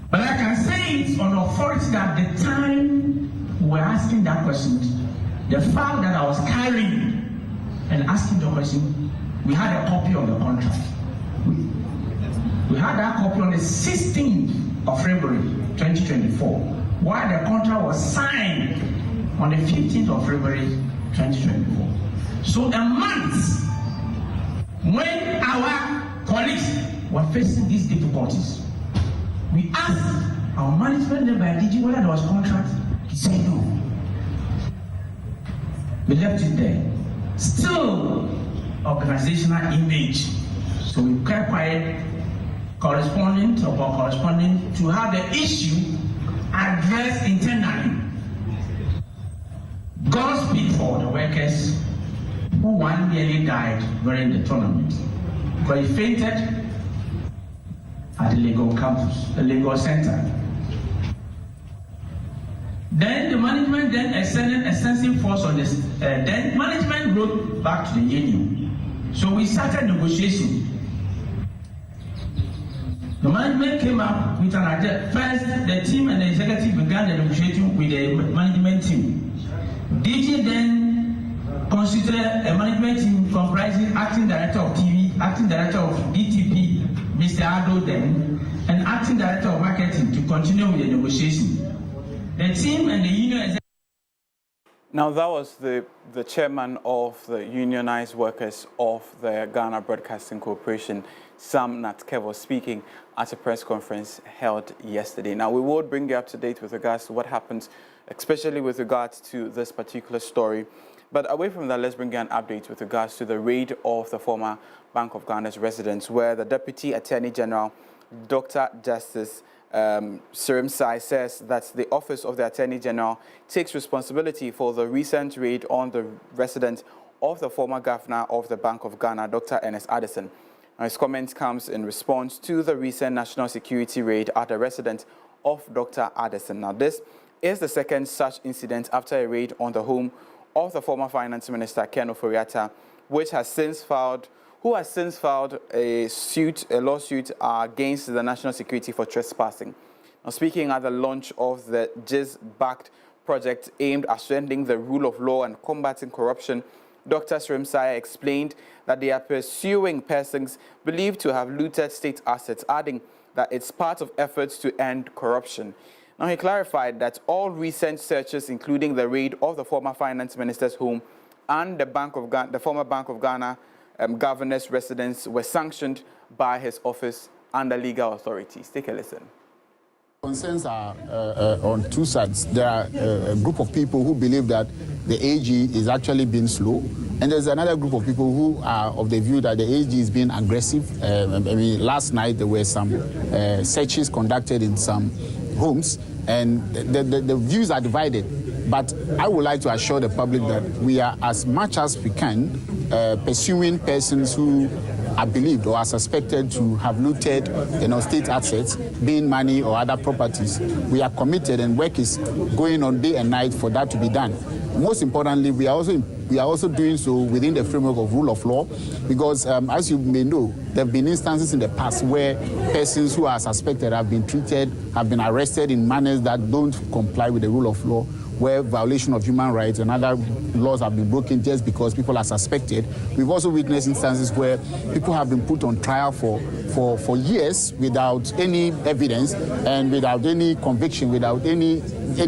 But I can say it on authority that the time we were asking that question, the fact that I was carrying and asking the question, we had a copy of the contract. We had that copy on the 16th of February 2024, while the contract was signed on the 15th of February 2024. So a month when our colleagues were facing these difficulties, we asked our management led by DG whether there was a contract. He said no. We left it there. Still organizational image. So we kept quiet, corresponding to have the issue addressed internally. God speak for the workers who one nearly died during the tournament. Because he fainted at the Lagos campus, the Lagos Center. Then the management then extended extensive force on this. Then management wrote back to the union So we started negotiation. The management came up with an agenda. First, the team and the executive began the negotiation with the management team. DG then considered a management team comprising acting director of TV, acting director of DTP, Mr. Ado then, and acting director of marketing to continue with the negotiation. The team and the union executive. Now, that was the chairman of the unionized workers of the Ghana Broadcasting Corporation, Sam Natkevo, speaking at a press conference held yesterday. Now, we will bring you up to date with regards to what happens, especially with regards to this particular story. But away from that, let's bring you an update with regards to the raid of the former Bank of Ghana's residence, where the Deputy Attorney General, Dr. Justice Sirim Sai, says that the Office of the Attorney General takes responsibility for the recent raid on the residence of the former governor of the Bank of Ghana, Dr. Ernest Addison. Now, his comment comes in response to the recent national security raid at the residence of Dr. Addison. Now, this is the second such incident after a raid on the home of the former Finance Minister, Ken Ofori-Atta, who has since filed a lawsuit against the national security for trespassing. Now, speaking at the launch of the GIZ-backed project aimed at strengthening the rule of law and combating corruption, Dr. Sirim Sai explained that they are pursuing persons believed to have looted state assets, adding that it's part of efforts to end corruption. Now, he clarified that all recent searches, including the raid of the former finance minister's home and the former Bank of Ghana governor's residence, were sanctioned by his office and the legal authorities. Take a listen. Concerns are on two sides. There are a group of people who believe that the AG is actually being slow, and there's another group of people who are of the view that the AG is being aggressive. Last night there were some searches conducted in some homes, and the views are divided. But I would like to assure the public that we are, as much as we can, pursuing persons who are believed or are suspected to have looted, state assets, being money or other properties. We are committed, and work is going on day and night for that to be done. Most importantly, we are also doing so within the framework of rule of law, because as you may know, there have been instances in the past where persons who are suspected have been treated, have been arrested in manners that don't comply with the rule of law, where violation of human rights and other laws have been broken just because people are suspected. We've also witnessed instances where people have been put on trial for years without any evidence and without any conviction, without any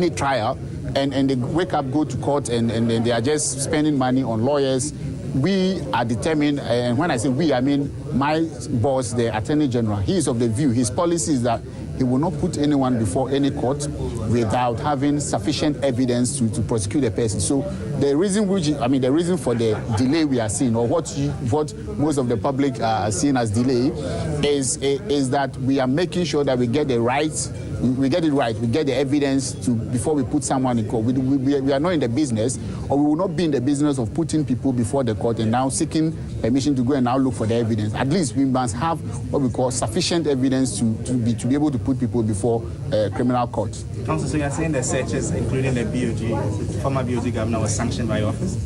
trial, and they wake up, go to court, and they are just spending money on lawyers. We are determined, and when I say we, I mean my boss, the Attorney General. He is of the view, his policy is that he will not put anyone before any court without having sufficient evidence to prosecute the person. So the reason for the delay we are seeing, or what most of the public are seeing as delay, is that we are making sure that we get the right. We get it right. We get the evidence before we put someone in court. We are not in the business, or we will not be in the business of putting people before the court and now seeking permission to go and now look for the evidence. At least we must have what we call sufficient evidence to be able to put people before criminal court. Counsel, so you are saying the searches, including the BOG, former BOG governor, was sanctioned by your office?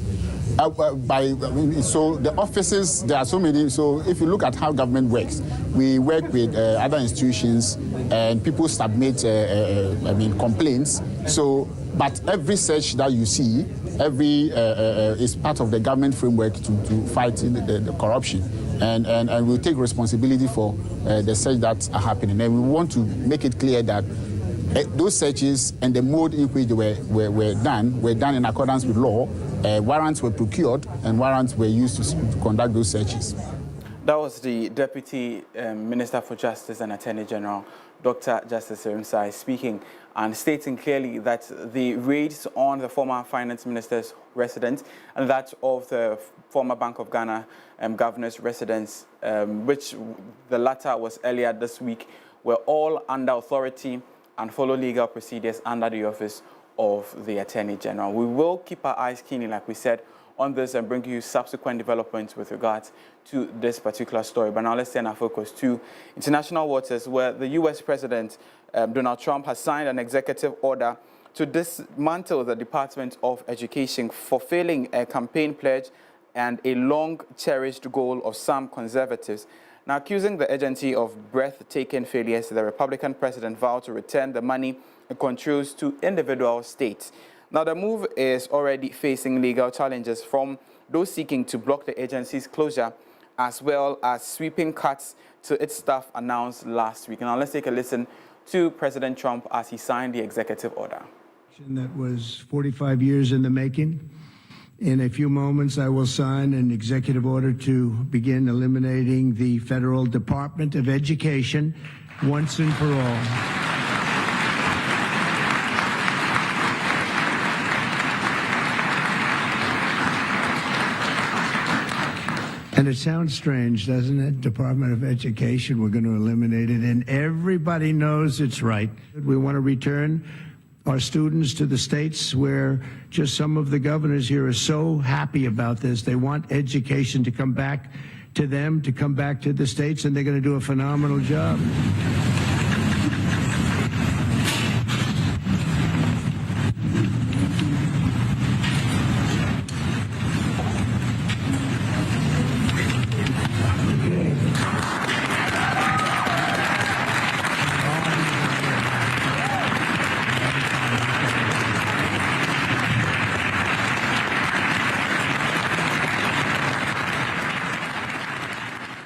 So the offices, there are so many. So if you look at how government works, we work with other institutions, and people submit complaints. So, but every search that you see, is part of the government framework to fight the corruption, and we'll take responsibility for the search that are happening. And we want to make it clear that those searches and the mode in which they were done in accordance with law. Warrants were procured, and warrants were used to conduct those searches. That was the Deputy Minister for Justice and Attorney General, Dr. Justice Sirim Sai, speaking and stating clearly that the raids on the former Finance Minister's residence and that of the former Bank of Ghana governor's residence, which the latter was earlier this week, were all under authority and follow legal procedures under the Office of the Attorney General. We will keep our eyes keenly, like we said, on this and bring you subsequent developments with regards to this particular story. But now let's turn our focus to international waters, where the U.S. President Donald Trump has signed an executive order to dismantle the Department of Education for failing a campaign pledge and a long-cherished goal of some conservatives. Now, accusing the agency of breathtaking failures, the Republican president vowed to return the money it controls to individual states. Now, the move is already facing legal challenges from those seeking to block the agency's closure, as well as sweeping cuts to its staff announced last week. Now, let's take a listen to President Trump as he signed the executive order. That was 45 years in the making. In a few moments, I will sign an executive order to begin eliminating the Federal Department of Education once and for all. And it sounds strange, doesn't it? Department of Education, we're going to eliminate it, and everybody knows it's right. We want to return our students to the states where just some of the governors here are so happy about this. They want education to come back to them, to come back to the states, and they're going to do a phenomenal job.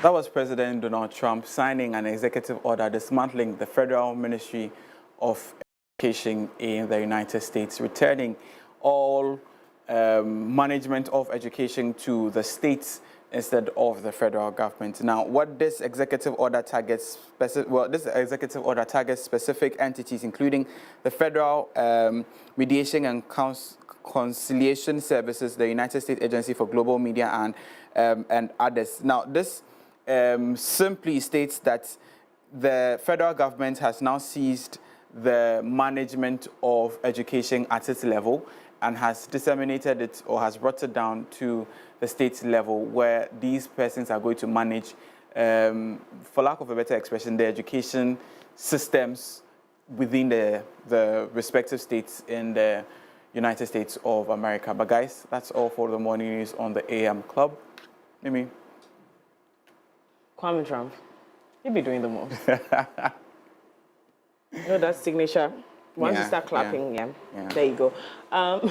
That was President Donald Trump signing an executive order dismantling the Federal Ministry of Education in the United States, returning all management of education to the states instead of the federal government. Now, what this executive order targets, specific entities, including the Federal Mediation and Conciliation Services, the United States Agency for Global Media, and others. Now, this simply states that the federal government has now seized the management of education at its level and has disseminated it or has brought it down to the state level, where these persons are going to manage, for lack of a better expression, the education systems within the respective states in the United States of America. But guys, that's all for the morning news on the AM Club. Mimi. Kwame Trump, you be doing the most. You know that signature? Once you start clapping, there you go. I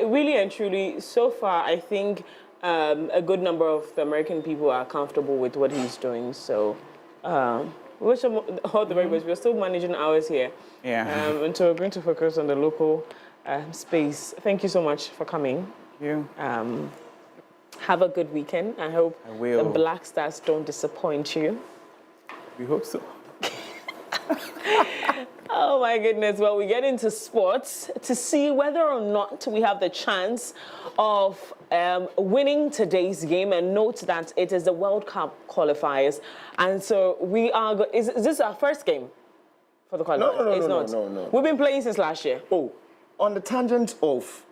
really and truly, so far, I think a good number of the American people are comfortable with what he's doing. So, wish him all the very best. We're still managing ours here. And so we're going to focus on the local space. Thank you so much for coming. Thank you. Have a good weekend. I hope the Black Stars don't disappoint you. We hope so. Oh my goodness. Well, we get into sports to see whether or not we have the chance of winning today's game. And note that it is the World Cup qualifiers. And so we are, is this our first game for the qualifiers? No. We've been playing since last year. Oh, on the tangent of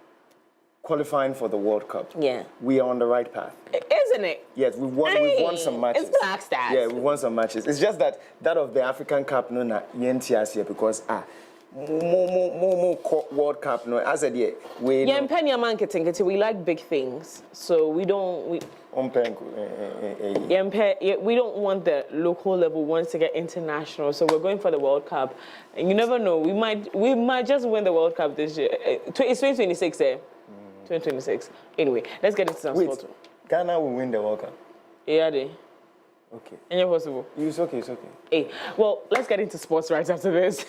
qualifying for the World Cup, we are on the right path. Isn't it? Yes, we've won some matches. It's Black Stars. Yeah, we've won some matches. It's just that of the African Cup, no, na yentias here because more World Cup, no. As I said, we like big things, so we don't. We don't want the local level ones to get international, so we're going for the World Cup. And you never know, we might just win the World Cup this year. It's 2026, 2026. Anyway, let's get into some sport. Ghana will win the World Cup. Yeah, they. Okay. Any possible? It's okay. Hey, well, let's get into sports right after this.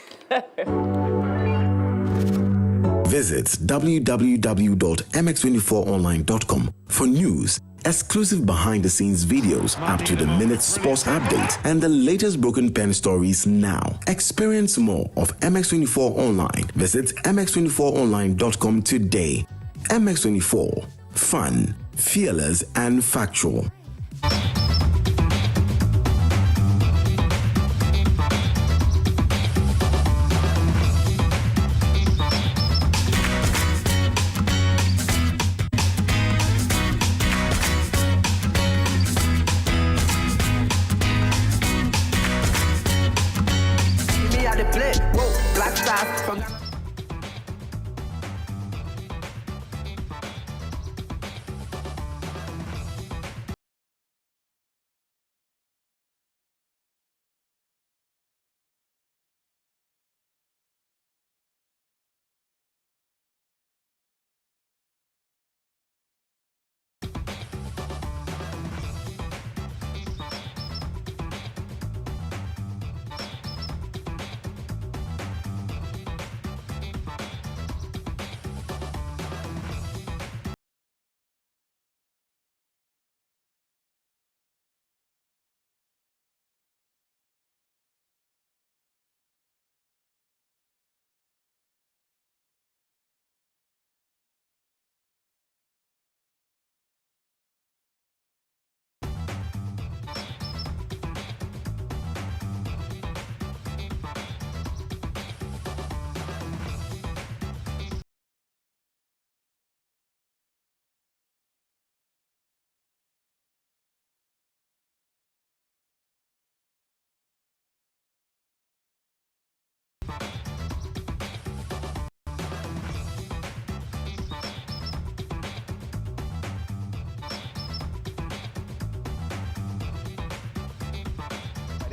Visit www.mx24online.com for news, exclusive behind-the-scenes videos, up-to-the-minute sports updates, and the latest broken pen stories now. Experience more of MX24 Online. Visit mx24online.com today. MX24. Fun, fearless, and factual.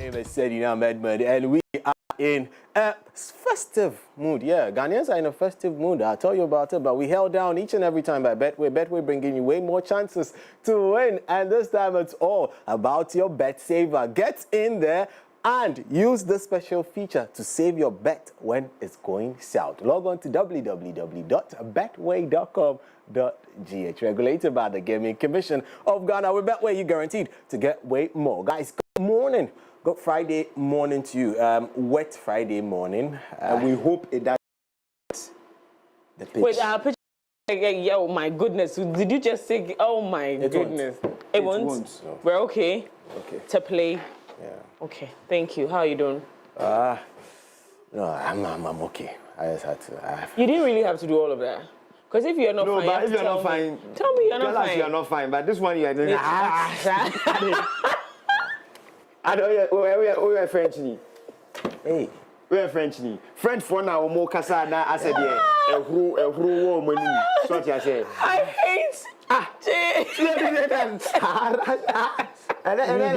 name is Sedina Medmed, and we are in a festive mood. Yeah, Ghanaians are in a festive mood. I'll tell you about it, but we held down each and every time by Betway. Betway bringing you way more chances to win, and this time it's all about your bet saver. Get in there and use the special feature to save your bet when it's going south. Log on to www.betway.com.gh. Regulated by the Gaming Commission of Ghana. With Betway, you're guaranteed to get way more. Guys, good morning. Good Friday morning to you. Wet Friday morning. We hope it does the pitch. Wait, oh my goodness. Did you just say, oh my goodness. It won't? No. We're okay to play. Yeah. Okay, thank you. How are you doing? No, I'm okay. I just had to. You didn't really have to do all of that. Because if you're not fine, but if you're not fine, tell me you're not fine. You're not fine, but this one you're doing. I don't know. We are French. Hey. We are French. French for now, more Casada. I said, yeah. Who woman. So what you say? I hate.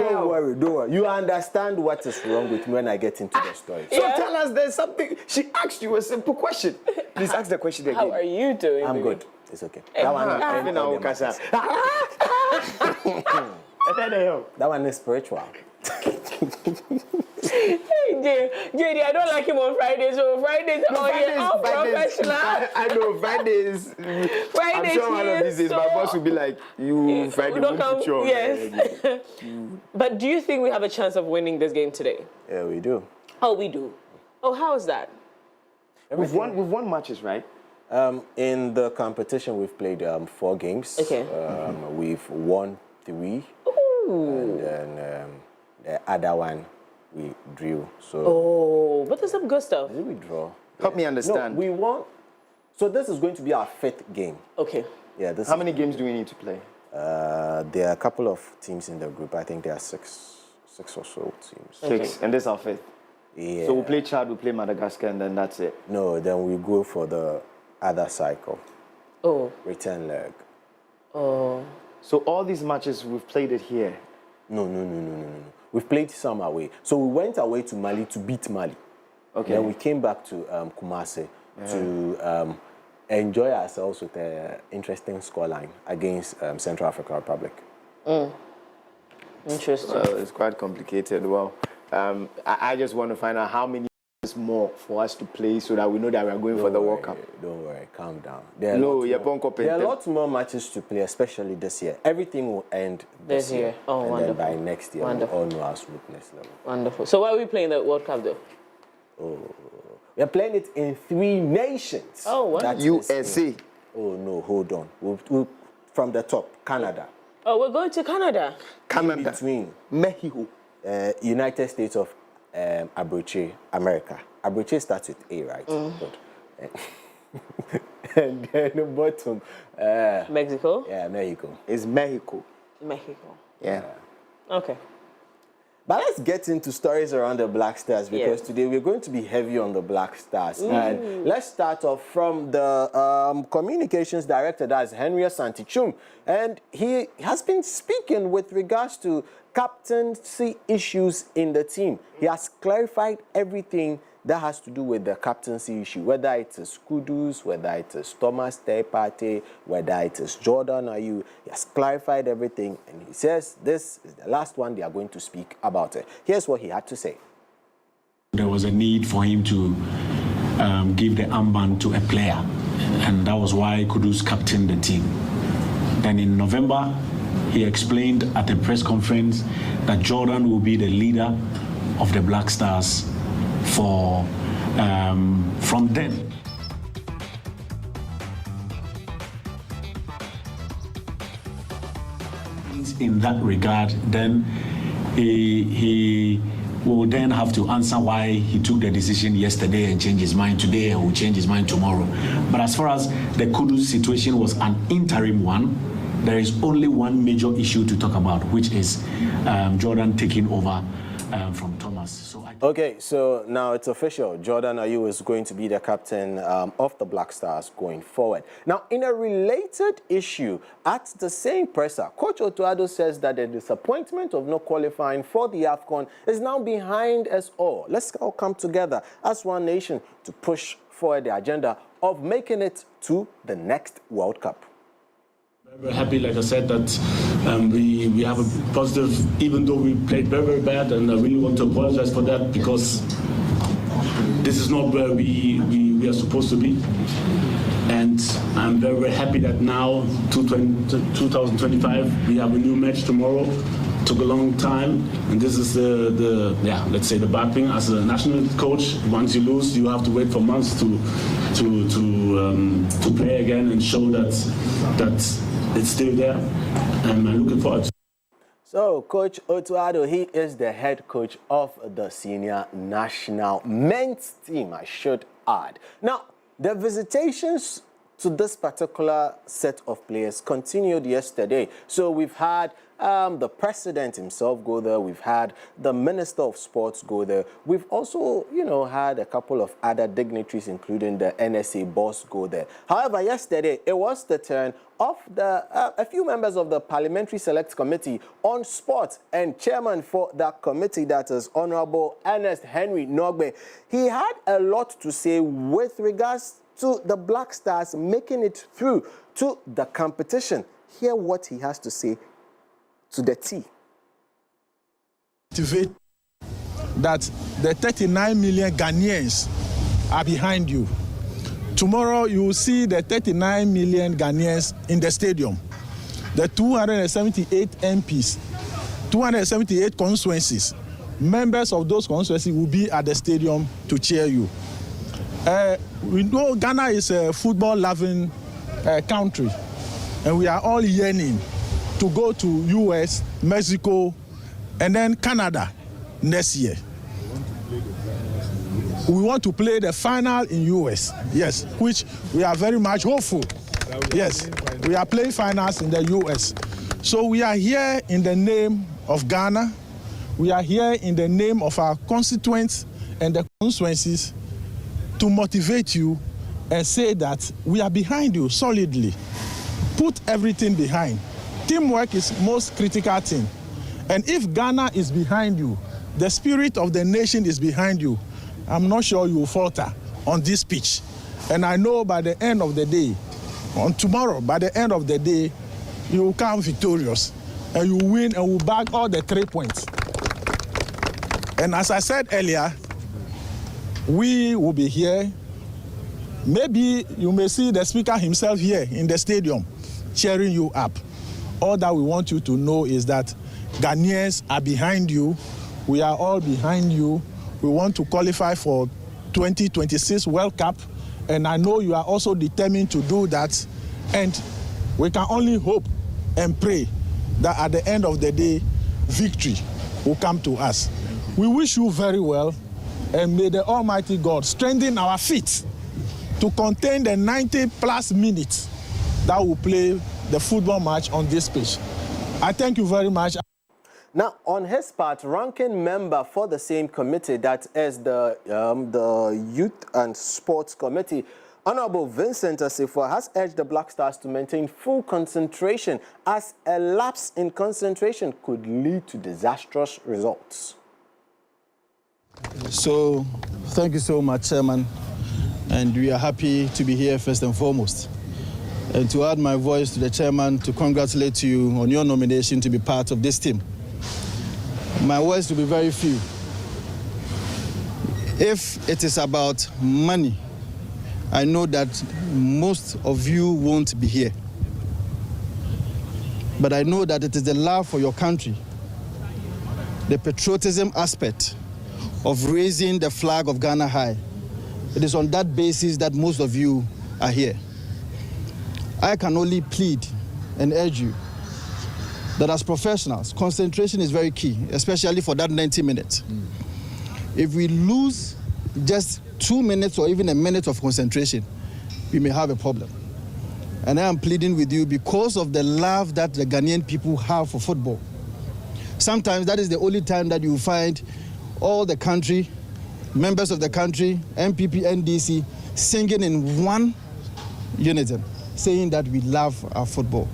Don't worry. You understand what is wrong with me when I get into the story. So tell us there's something. She asked you a simple question. Please ask the question again. How are you doing? I'm good. It's okay. That one is spiritual. JD, I don't like him on Fridays. So Fridays, professional. I know Fridays. I'm sure one of these days my boss will be like, "You Friday won't put your." Yes. But do you think we have a chance of winning this game today? Yeah, we do. Oh, we do. Oh, how is that? We've won matches, right? In the competition, we've played 4 games. Okay. We've won 3. Ooh. And then the other one we drew. So. Oh, but there's some good stuff. Did we draw? Help me understand. No, we won. So this is going to be our 5th game. Okay. Yeah. How many games do we need to play? There are a couple of teams in the group. I think there are 6 or so teams. 6, and this is our 5th. Yeah. So we'll play Chad, we'll play Madagascar, and then that's it. No, then we go for the other cycle. Oh. Return leg. Oh. So all these matches, we've played it here? No. We've played some away. So we went away to Mali to beat Mali. Okay. Then we came back to Kumasi to enjoy ourselves with an interesting scoreline against Central African Republic. Interesting. Well, it's quite complicated. Well, I just want to find out how many more for us to play so that we know that we are going for the World Cup. Don't worry, calm down. There are lots more matches to play, especially this year. Everything will end this year. Oh, and wonderful. then by next year, we'll all know our smoothness level. Wonderful. So why are we playing the World Cup, though? We're playing it in 3 nations. Oh, what? That USA. Oh, no, hold on. We'll from the top, Canada. Oh, we're going to Canada. In between, Mexico, United States of Abruzzo, America. Abruzzo starts with A, right? Good. And then the bottom. Mexico? Yeah, Mexico. It's Mexico. Mexico. Yeah. Okay. But let's get into stories around the Black Stars because today we're going to be heavy on the Black Stars. And let's start off from the communications director, that's Henry Santichum. And he has been speaking with regards to captaincy issues in the team. He has clarified everything that has to do with the captaincy issue, whether it is Kudus, whether it is Thomas Partey, whether it is Jordan Ayew. He has clarified everything, and he says this is the last one they are going to speak about it. Here's what he had to say. There was a need for him to give the armband to a player, and that was why Kudus captained the team. Then in November, he explained at a press conference that Jordan will be the leader of the Black Stars for from then. In that regard, then he will then have to answer why he took the decision yesterday and changed his mind today and will change his mind tomorrow. But as far as the Kudus situation was an interim one, there is only one major issue to talk about, which is Jordan taking over from Thomas. So Okay, so now it's official. Jordan Ayew is going to be the captain of the Black Stars going forward. Now, in a related issue, at the same presser, Coach Otto-Addo says that the disappointment of not qualifying for the AFCON is now behind us all. Let's all come together as one nation to push forward the agenda of making it to the next World Cup. Very happy, like I said, that we have a positive, even though we played very, very bad, and I really want to apologize for that because this is not where we are supposed to be. And I'm very, very happy that now, 2025, we have a new match tomorrow. It took a long time, and this is let's say the bad thing as a national coach. Once you lose, you have to wait for months to play again and show that it's still there, and I'm looking forward to it. So, Coach Otto-Addo, he is the head coach of the senior national men's team, I should add. Now, the visitations to this particular set of players continued yesterday. So we've had the president himself go there. We've had the minister of sports go there. We've also, had a couple of other dignitaries, including the NSA boss, go there. However, yesterday, it was the turn of a few members of the Parliamentary Select Committee on Sport, and chairman for that committee, that is Honorable Ernest Henry Nogbe. He had a lot to say with regards to the Black Stars making it through to the competition. Hear what he has to say to the T. That the 39 million Ghanaians are behind you. Tomorrow you will see the 39 million Ghanaians in the stadium. The 278 MPs, 278 constituencies, members of those constituencies will be at the stadium to cheer you. We know Ghana is a football-loving country, and we are all yearning to go to US, Mexico, and then Canada next year. We want to play the final in US, yes, which we are very much hopeful. Yes, we are playing finals in the US. So we are here in the name of Ghana. We are here in the name of our constituents and the constituencies to motivate you and say that we are behind you solidly. Put everything behind. Teamwork is most critical thing. And if Ghana is behind you, the spirit of the nation is behind you, I'm not sure you will falter on this pitch. And I know by the end of the day, on tomorrow, by the end of the day, you will come victorious and you will win and will bag all the 3 points. And as I said earlier, we will be here. Maybe you may see the speaker himself here in the stadium cheering you up. All that we want you to know is that Ghanaians are behind you. We are all behind you. We want to qualify for 2026 World Cup, and I know you are also determined to do that. And we can only hope and pray that at the end of the day, victory will come to us. We wish you very well, and may the Almighty God strengthen our feet to contain the 90+ minutes that will play the football match on this pitch. I thank you very much. Now, on his part, ranking member for the same committee, that is the Youth and Sports Committee, Honorable Vincent Asifua, has urged the Black Stars to maintain full concentration, as a lapse in concentration could lead to disastrous results. So, thank you so much, Chairman, and we are happy to be here first and foremost. And to add my voice to the Chairman to congratulate you on your nomination to be part of this team. My words will be very few. If it is about money, I know that most of you won't be here. But I know that it is the love for your country, the patriotism aspect of raising the flag of Ghana high. It is on that basis that most of you are here. I can only plead and urge you that as professionals, concentration is very key, especially for that 90 minutes. If we lose just 2 minutes or even a minute of concentration, we may have a problem. And I am pleading with you because of the love that the Ghanaian people have for football. Sometimes that is the only time that you find all the country, members of the country, MPP, NDC, singing in one unison, saying that we love our football.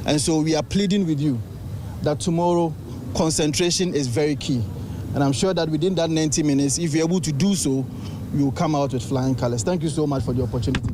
And so we are pleading with you that tomorrow concentration is very key. And I'm sure that within that 90 minutes, if you're able to do so, you will come out with flying colors. Thank you so much for the opportunity.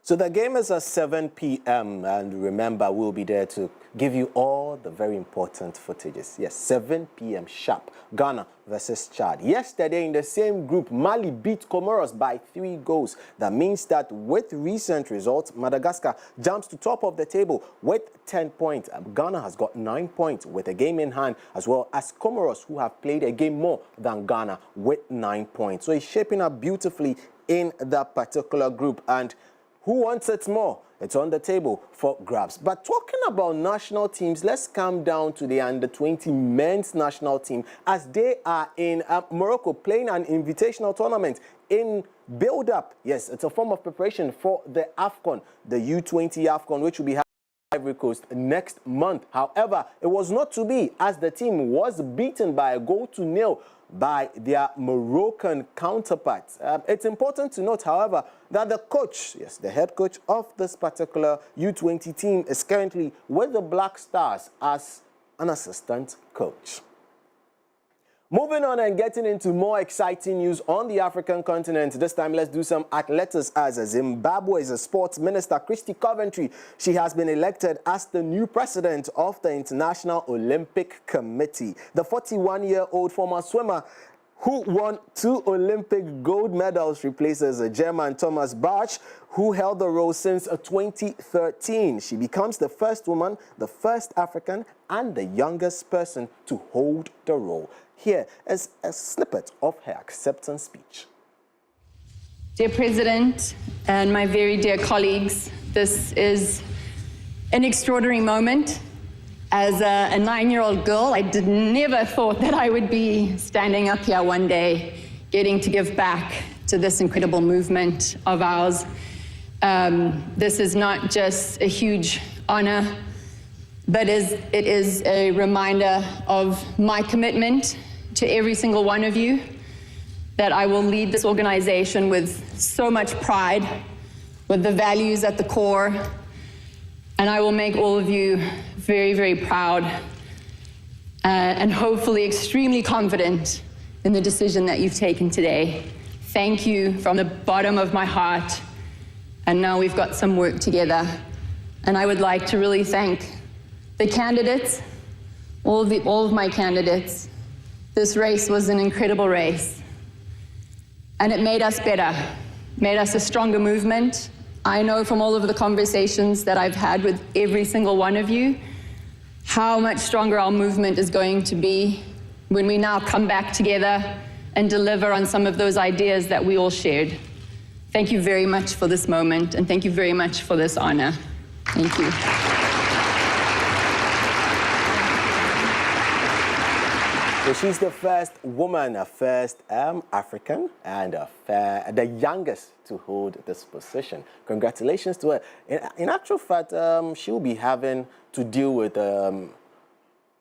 So the game is at 7 p.m. and remember, we'll be there to give you all the very important footages. Yes, 7 p.m. sharp. Ghana versus Chad. Yesterday in the same group, Mali beat Comoros by 3 goals. That means that with recent results, Madagascar jumps to top of the table with 10 points. Ghana has got 9 points with a game in hand, as well as Comoros, who have played a game more than Ghana with 9 points. So it's shaping up beautifully in that particular group. And who wants it more? It's on the table for grabs. But talking about national teams, let's come down to the under-20 men's national team as they are in Morocco playing an invitational tournament in build-up. Yes, it's a form of preparation for the AFCON, the U20 AFCON, which will be happening in Ivory Coast next month. However, it was not to be as the team was beaten by 1-0 by their Moroccan counterparts. It's important to note, however, that the coach, yes, the head coach of this particular U20 team is currently with the Black Stars as an assistant coach. Moving on and getting into more exciting news on the African continent. This time, let's do some athletics as Zimbabwe's sports minister, Christy Coventry. She has been elected as the new president of the International Olympic Committee. The 41-year-old former swimmer who won 2 Olympic gold medals replaces German Thomas Bach, who held the role since 2013. She becomes the first woman, the first African, and the youngest person to hold the role. Here is a snippet of her acceptance speech. Dear President and my very dear colleagues, this is an extraordinary moment. As a 9-year-old girl, I never thought that I would be standing up here one day, getting to give back to this incredible movement of ours. This is not just a huge honor, but it is a reminder of my commitment to every single one of you, that I will lead this organization with so much pride, with the values at the core, and I will make all of you very, very proud and hopefully extremely confident in the decision that you've taken today. Thank you from the bottom of my heart, and now we've got some work together. And I would like to really thank the candidates, all of my candidates. This race was an incredible race, and it made us better, made us a stronger movement. I know from all of the conversations that I've had with every single one of you how much stronger our movement is going to be when we now come back together and deliver on some of those ideas that we all shared. Thank you very much for this moment, and thank you very much for this honor. Thank you. So she's the first woman, a first African, and the youngest to hold this position. Congratulations to her. In actual fact, she will be having to deal with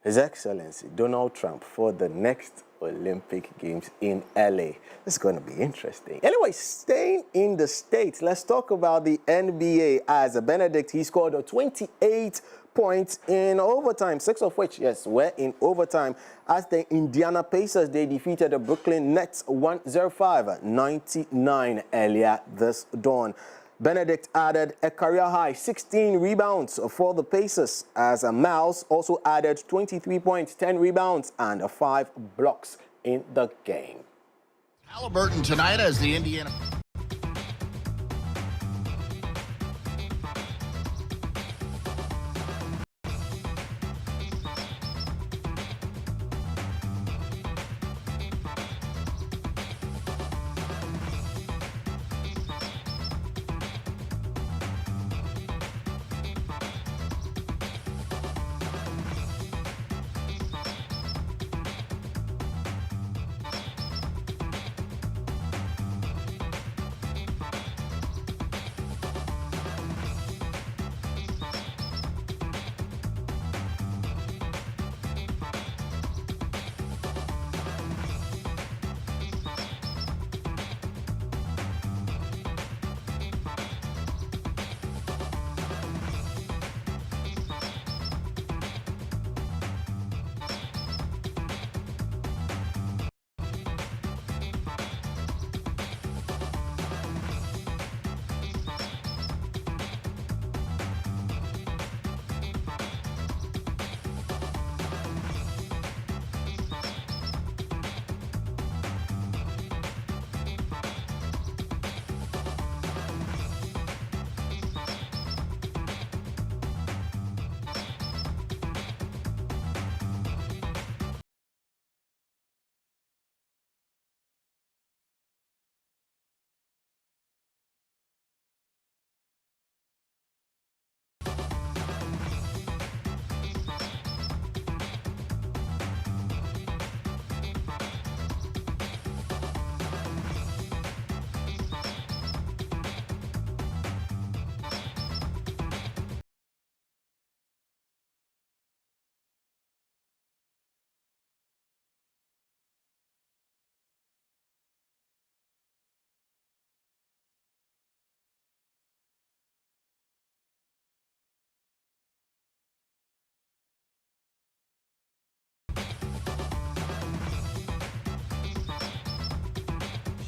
His Excellency Donald Trump for the next Olympic Games in LA. This is going to be interesting. Anyway, staying in the States, let's talk about the NBA. As Benedict, he scored 28 points in overtime, 6 of which, yes, were in overtime, as the Indiana Pacers, they defeated the Brooklyn Nets 105-99 earlier this dawn. Benedict added a career-high 16 rebounds for the Pacers, as Miles also added 23 points, 10 rebounds, and 5 blocks in the game. Halliburton tonight as the Indiana...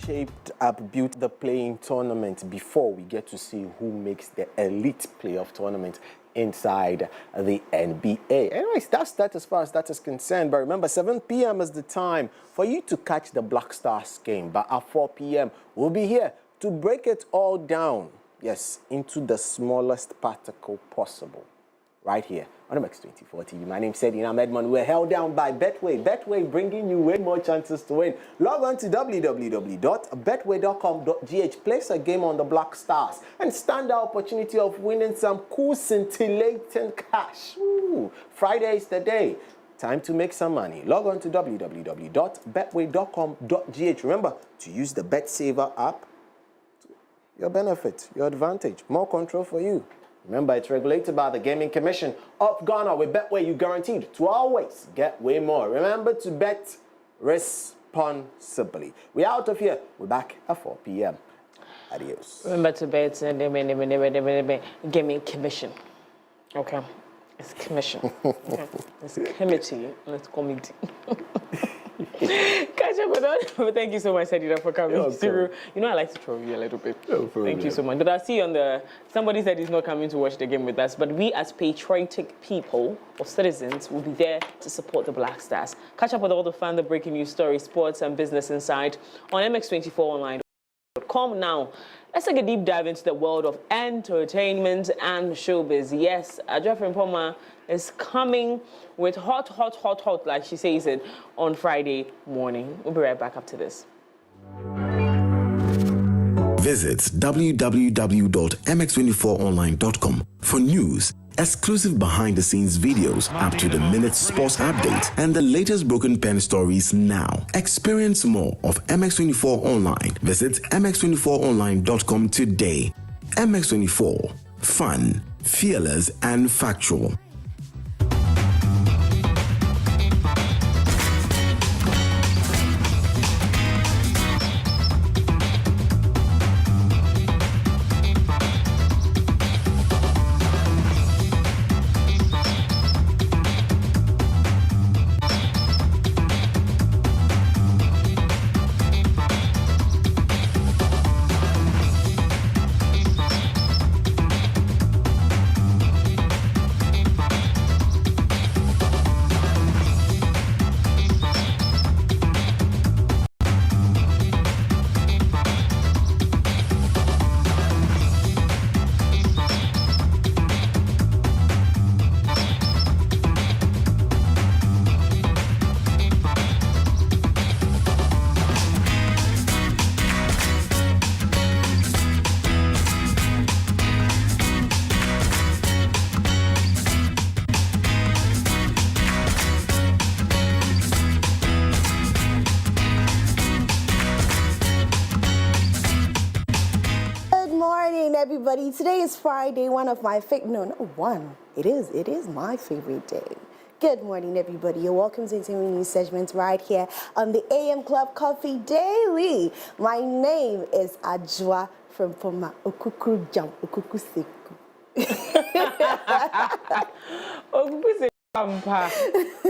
shaped up, built the playing tournament before we get to see who makes the elite playoff tournament inside the NBA. Anyways, that's that as far as that is concerned. But remember, 7 p.m. is the time for you to catch the Black Stars game. But at 4 p.m., we'll be here to break it all down, yes, into the smallest particle possible. Right here on MX24 TV. My name is Eddie and I'm Edmond. We're held down by Betway. Betway bringing you way more chances to win. Log on to www.betway.com.gh. Place a game on the Black Stars and stand the opportunity of winning some cool scintillating cash. Ooh, Friday is the day. Time to make some money. Log on to www.betway.com.gh. Remember to use the BetSaver app. Your benefit, your advantage, more control for you. Remember, it's regulated by the Gaming Commission of Ghana. With Betway, you guaranteed to always get way more. Remember to bet responsibly. We're out of here. We're back at 4 p.m. Adios. Remember to bet Gaming Commission. Okay. It's commission. Okay. It's committee. It's committee. Catch up with us. Thank you so much, Sadida, for coming through. You know, I like to troll you a little bit. Thank you so much. But I see on the, somebody said he's not coming to watch the game with us, but we as patriotic people or citizens will be there to support the Black Stars. Catch up with all the fun, the breaking news stories, sports and business insight on MX24online.com. Now, let's take a deep dive into the world of entertainment and showbiz. Yes, Jeffrey Mpoma is coming with hot, like she says it, on Friday morning. We'll be right back after this. Visit www.mx24online.com for news, exclusive behind-the-scenes videos, up-to-the-minute sports updates, and the latest broken pen stories now. Experience more of MX24 Online. Visit mx24online.com today. MX24. Fun, fearless, and factual. Everybody, today is Friday, one of my it is my favorite day. Good morning, everybody. You're welcome to Entertainment News segment right here on the AM Club Coffee Daily. My name is Ajwa from Poma Okuku Jam Okuku Seku.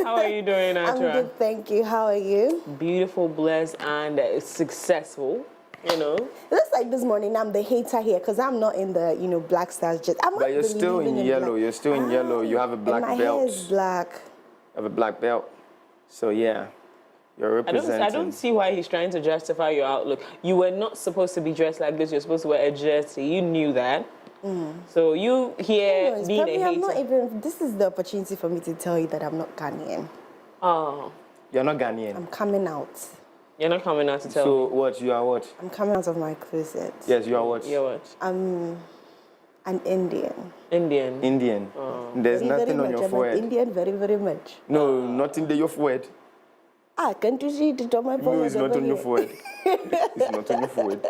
How are you doing, Ajwa? I'm good, thank you. How are you? Beautiful, blessed, and successful. You know, it looks like this morning I'm the hater here because I'm not in the Black Stars jet. But you're still in yellow. You're still in yellow. You have a black belt. My hair is black. You have a black belt. So yeah, you're representing. I don't see why he's trying to justify your outlook. You were not supposed to be dressed like this. You're supposed to wear a jersey. You knew that. So you here being a hater. I'm not even. This is the opportunity for me to tell you that I'm not Ghanaian. Oh. You're not Ghanaian. I'm coming out. You're not coming out to tell me. So what? You are what? I'm coming out of my closet. Yes, you are what? You're what? I'm an Indian. Indian. Oh. There's very, nothing very on your much. forehead. I'm Indian very, very much. No, nothing on your forehead. Can't you see it on my forehead? No, it's not on your forehead. It's not on your forehead.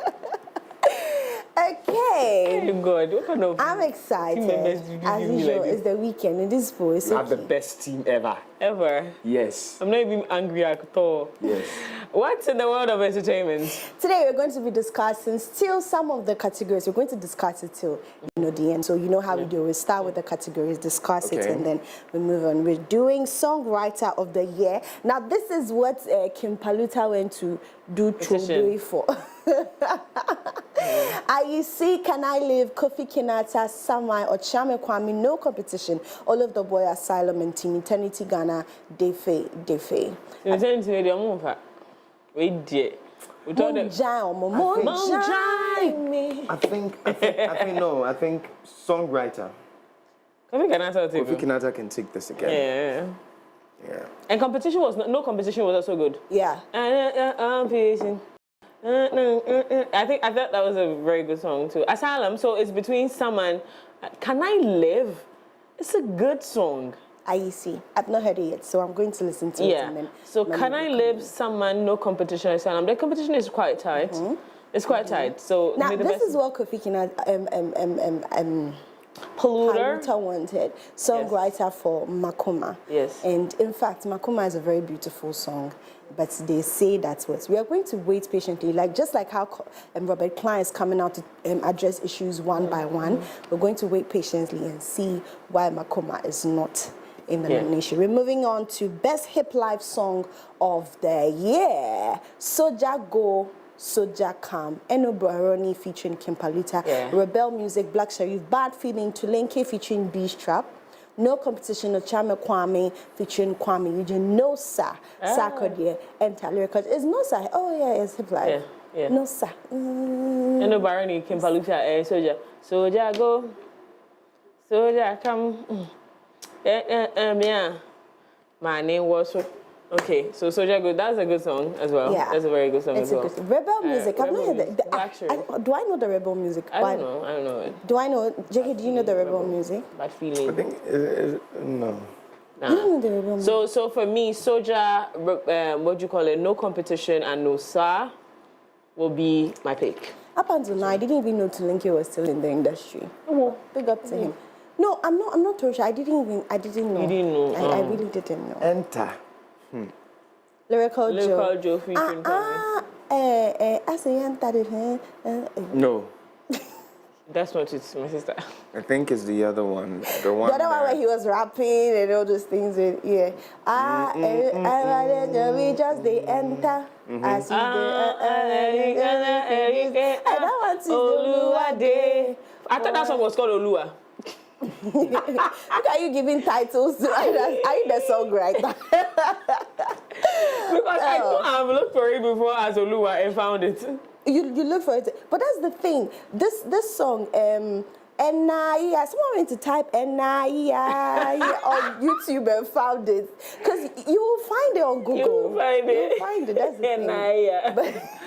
Okay. God, what kind of I'm excited. As usual, it's the weekend and this voice. You have the best team ever. Ever? Yes. I'm not even angry at all. Yes. What's in the world of entertainment? Today we're going to be discussing still some of the categories. We're going to discuss it till the end. So you know how we do. We start with the categories, discuss it, and then we move on. We're doing Songwriter of the Year. Now this is what Kim Paluta went to do Trolley for. IEC, Can I Live, Kofi Kinata, Samai, or Chame Kwame, no competition. All of the boy Asylum and Team Eternity Ghana, Defe. Eternity, they move. Wait, dear. We told them. I think songwriter. Kofi Kinata can take this again. Yeah. And competition was no competition was also good. Yeah. I thought that was a very good song too. Asylum. So it's between someone. Can I Live? It's a good song. IEC. I've not heard it yet, so I'm going to listen to it. And then so Can I Live? Someone, no competition. Asylum. The competition is quite tight. It's quite tight. So now this is what Kofi Kinata Polluter wanted, songwriter for Makoma. Yes. And in fact, Makoma is a very beautiful song, but they say that's what we are going to wait patiently. Just like how Robert Klein is coming out to address issues one by one, we're going to wait patiently and see why Makoma is not in the nomination. We're moving on to Best Hip Life Song of the Year. Soja Go, Soja Kam, Eno Baroni featuring Kimpaluta, Rebel Music, Black Sharif, Bad Feeling, Tulenke featuring Beach Trap, No Competition, Chame Kwame featuring Kwame Eugene, No Sa, Sarkodie, and Talia Records. It's No Sa. Oh yeah, it's Hip Life. Yeah. No Sa. Eno Baroni, Kimpaluta, Soja. Soja Go, Soja Kam. Yeah. My name was. Okay, so Soja Good, that's a good song as well. Yeah. That's a very good song as well. Rebel Music, I've not heard that. Do I know the Rebel Music? I don't know it. Do I know, JK, do you know the Rebel Music? Bad Feeling. I think, no. Nah. You don't know the Rebel Music? So for me, Soja, what do you call it, No Competition and No Sa will be my pick. Up until now, I didn't even know Tulenke was still in the industry. Oh, big up to him. No, I'm not too sure. I didn't know. You didn't know? I really didn't know. Enter. Lyrical Joe featuring No. That's not it, my sister. I think it's the other one. The one where he was rapping and all those things. We just they enter. I see I thought that song was called Olua. Look at you giving titles to are you the songwriter? Because I know I've looked for it before as Olua and found it. You look for it, but that's the thing. This song, N-I-E, someone went to type N-I-E on YouTube and found it. Because you will find it on Google. You will find it. You'll find it, that's the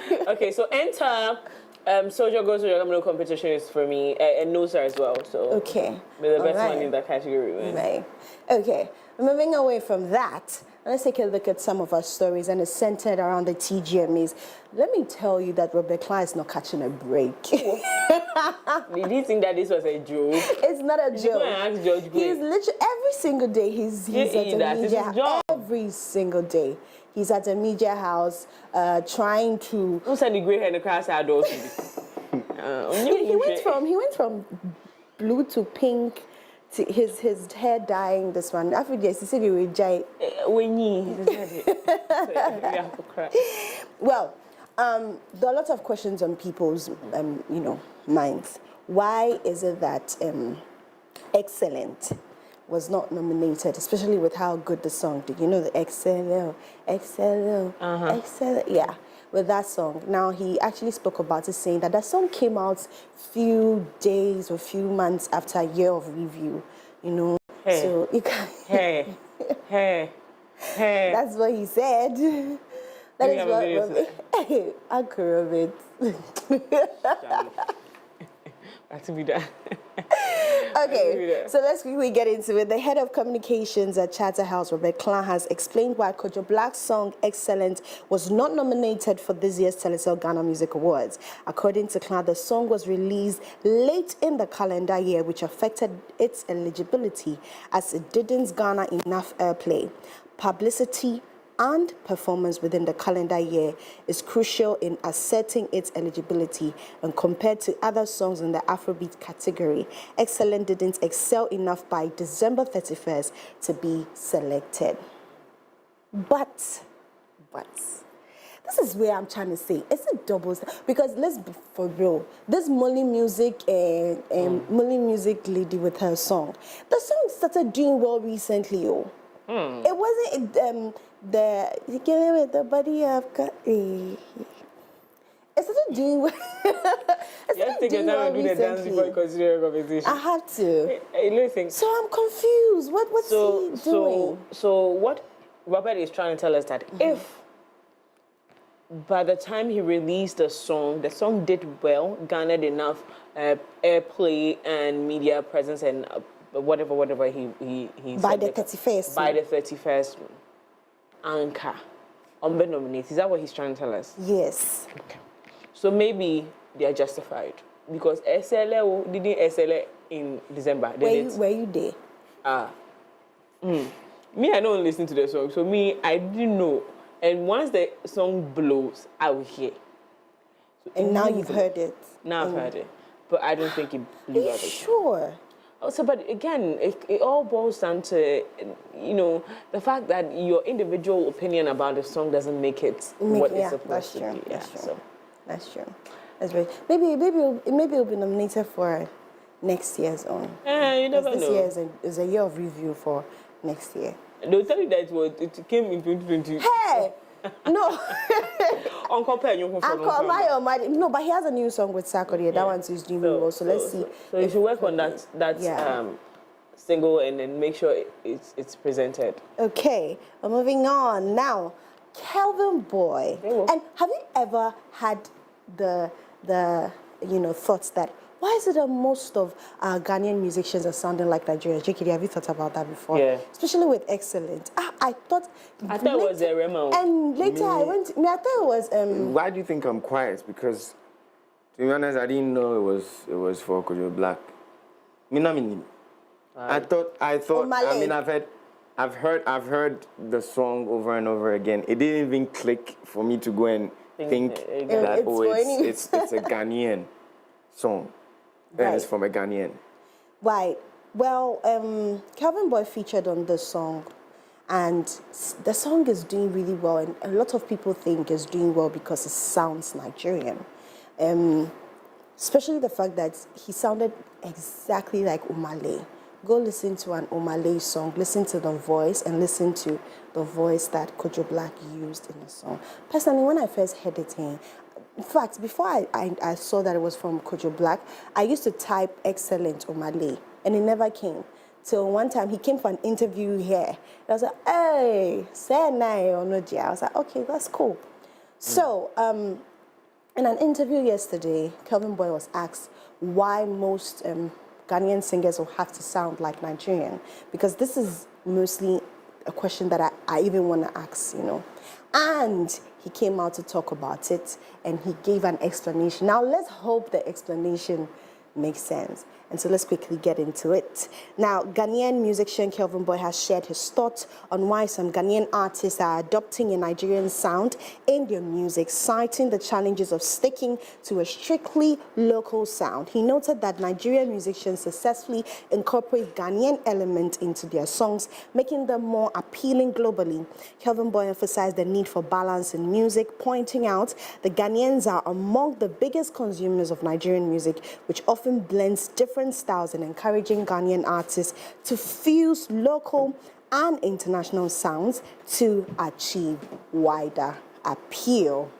thing. Okay, so Enter, Soja Go, Soja Come, No Competition is for me, and Nosa as well. So okay. May the best one in that category win. Right. Okay, moving away from that, let's take a look at some of our stories, and it's centered around the TGMAs. Let me tell you that Robert Klein is not catching a break. Did you think that this was a joke? It's not a joke. Ask George he's literally every single day he's at a media. Every single day he's at a media house trying to. Who said the grey hair in the class had those? He went from blue to pink. His hair dyeing this one. After this, he said he would dye. Well, there are lots of questions on people's, minds. Why is it that Excellent was not nominated, especially with how good the song did? You know the Excellent, yeah. With that song. Now, he actually spoke about it, saying that that song came out few days or few months after a year of review, So you can That's what he said. That is what Uncle Robert. To be done. Okay, so let's quickly get into it. The head of communications at Charterhouse, Robert Klein, has explained why Kojo Black's song Excellent was not nominated for this year's Telecel Ghana Music Awards. According to Klein, the song was released late in the calendar year, which affected its eligibility as it didn't garner enough airplay. Publicity and performance within the calendar year is crucial in asserting its eligibility, and compared to other songs in the Afrobeat category, Excellent didn't excel enough by December 31st to be selected. But This is where I'm trying to say. It's a double because let's be for real. This Molly Music Molly Music lady with her song. The song started doing well recently. Oh, it wasn't the body of God. It started doing well. It started doing well recently. I have to. Listen. So I'm confused. What's he doing? So what Robert is trying to tell us that if by the time he released the song did well, garnered enough airplay and media presence and whatever he by said the 31st. By the 31st, Anchor, nominated. Is that what he's trying to tell us? Yes. Okay. So maybe they are justified because SLA didn't SLA in December. Were you there? Me, I don't listen to the song, so me, I didn't know. And once the song blows, I will hear. So and now you've heard it. Now I've heard it, but I don't think it blew out. Sure. Also, but again, it all boils down to, the fact that your individual opinion about the song doesn't make it what it's supposed to be. That's true. That's true. That's right. Maybe it'll be nominated for next year's own. You never know. This year is a year of review for next year. They'll tell you that it came in 2020. Hey! No. Uncle No, but he has a new song with Sarkodie. That one's doing really well. So let's see. So you should work on that single and then make sure it's presented. Okay, we're moving on now. Kelvin Boy. And have you ever had the thoughts that why is it that most of Ghanaian musicians are sounding like Nigerians? JKD, have you thought about that before? Yeah. Especially with Excellent. I thought it was a Remo. And later I thought it was Why do you think I'm quiet? Because to be honest, I didn't know it was for Kojo Black. I thought I've heard the song over and over again. It didn't even click for me to go and think that it's a Ghanaian song. Right. And it's from a Ghanaian. Right. Well, Kelvin Boy featured on this song, and the song is doing really well, and a lot of people think it's doing well because it sounds Nigerian. Especially the fact that he sounded exactly like Omale. Go listen to an Omale song, listen to the voice, and listen to the voice that Kojo Black used in the song. Personally, when I first heard it, in fact, before I saw that it was from Kojo Black, I used to type Excellent Omale, and it never came. Till one time, he came for an interview here. And I was like, hey, say nay or no, I was like, okay, that's cool. So, in an interview yesterday, Kelvin Boy was asked why most Ghanaian singers will have to sound like Nigerian, because this is mostly a question that I even want to ask, And he came out to talk about it, and he gave an explanation. Now, let's hope the explanation makes sense. And so let's quickly get into it. Now, Ghanaian musician Kelvin Boy has shared his thoughts on why some Ghanaian artists are adopting a Nigerian sound in their music, citing the challenges of sticking to a strictly local sound. He noted that Nigerian musicians successfully incorporate Ghanaian elements into their songs, making them more appealing globally. Kelvin Boy emphasized the need for balance in music, pointing out the Ghanaians are among the biggest consumers of Nigerian music, which often blends different styles, and encouraging Ghanaian artists to fuse local and international sounds to achieve wider appeal.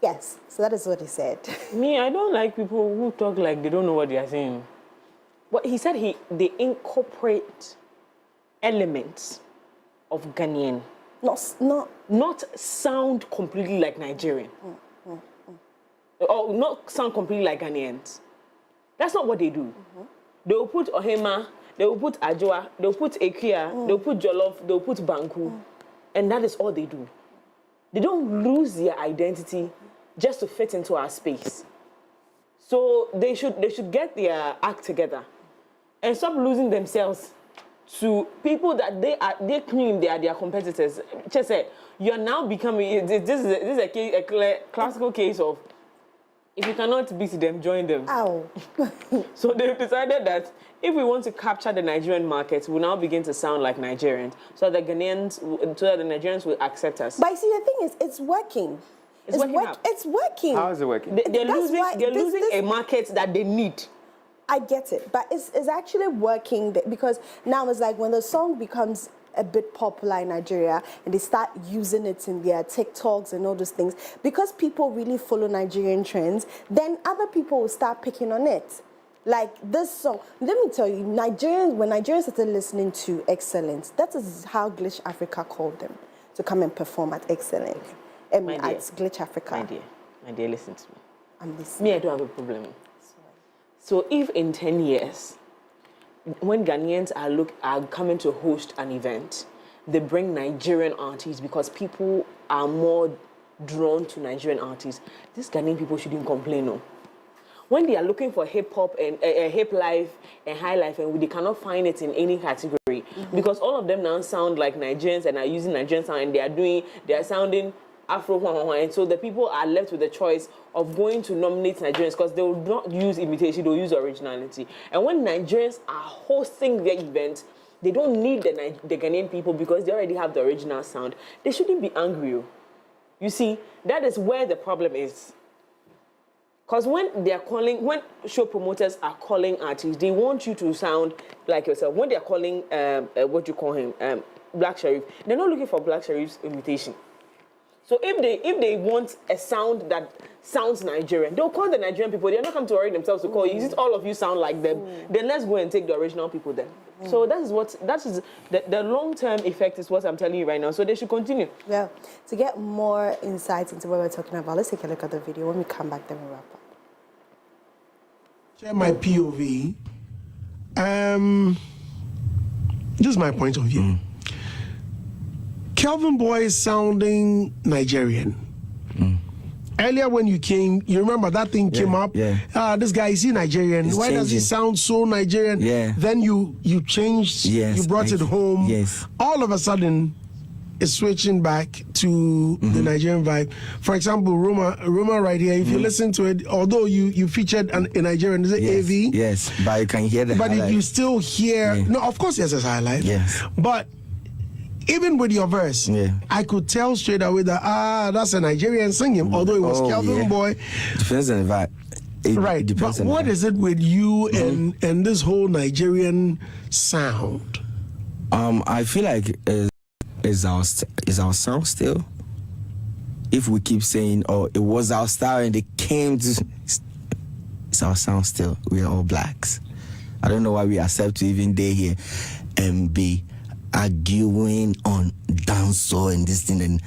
Yes, so that is what he said. Me, I don't like people who talk like they don't know what they are saying. What he said, they incorporate elements of Ghanaian. Not sound completely like Nigerian. Or not sound completely like Ghanaians. That's not what they do. They will put Ohema, they will put Ajwa, they will put Ekia, they will put Jollof, they will put Banku. And that is all they do. They don't lose their identity just to fit into our space. So they should get their act together and stop losing themselves to people that they claim they are their competitors. Just say, you are now becoming, this is a classical case of, if you cannot beat them, join them. Ow. So they've decided that if we want to capture the Nigerian market, we'll now begin to sound like Nigerians, so that the Nigerians will accept us. But you see, the thing is, it's working. It's working out. It's working. How is it working? They're losing a market that they need. I get it, but it's actually working because now it's like when the song becomes a bit popular in Nigeria and they start using it in their TikToks and all those things, because people really follow Nigerian trends, then other people will start picking on it. Like this song, let me tell you, when Nigerians started listening to Excellence, that is how Glitch Africa called them to come and perform at Excellence. At Glitch Africa. My dear, listen to me. I'm listening. Me, I don't have a problem. So if in 10 years, when Ghanaians are coming to host an event, they bring Nigerian artists because people are more drawn to Nigerian artists, these Ghanaian people shouldn't complain, no. When they are looking for hip-hop and hip life and high life, and they cannot find it in any category, because all of them now sound like Nigerians and are using Nigerian sound, and they are sounding Afro, and so the people are left with the choice of going to nominate Nigerians because they will not use imitation, they'll use originality. And when Nigerians are hosting their event, they don't need the Ghanaian people because they already have the original sound. They shouldn't be angry. You see, that is where the problem is. Because when show promoters are calling artists, they want you to sound like yourself. When they're calling, what do you call him, Black Sherif, they're not looking for Black Sherif's imitation. So if they want a sound that sounds Nigerian, they'll call the Nigerian people. They're not come to worry themselves to call you. Since all of you sound like them, then let's go and take the original people then. So that is the long-term effect is what I'm telling you right now. So they should continue. Yeah. To get more insights into what we're talking about, let's take a look at the video. When we come back, then we'll wrap up. Share my POV. This is my point of view. Kelvin Boy is sounding Nigerian. Earlier when you came, you remember that thing came up? Yeah. This guy, is he Nigerian? Why does he sound so Nigerian? Yeah. Then you changed, you brought it home. Yes. All of a sudden, it's switching back to the Nigerian vibe. For example, Roma right here, if you listen to it, although you featured a Nigerian, is it AV? Yes, but you can hear the But highlight. you still hear, no, of course there's a highlight. Yes. But even with your verse, I could tell straight away that, that's a Nigerian singing, although it was Kelvin Boy. Depends on the vibe. Right, but what is it with you and this whole Nigerian sound? I feel like is our sound still? If we keep saying, it was our style and they came to, it's our sound still. We are all blacks. I don't know why we accept to even day here and be arguing on dancehall and this thing, and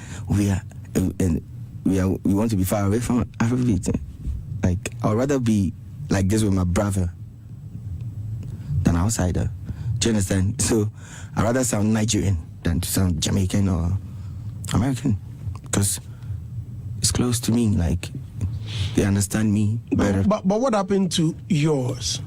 we want to be far away from Afrobeat. Like, I'd rather be like this with my brother than outsider. Do you understand? So I'd rather sound Nigerian than to sound Jamaican or American, because it's close to me. Like, they understand me better. But what happened to yours?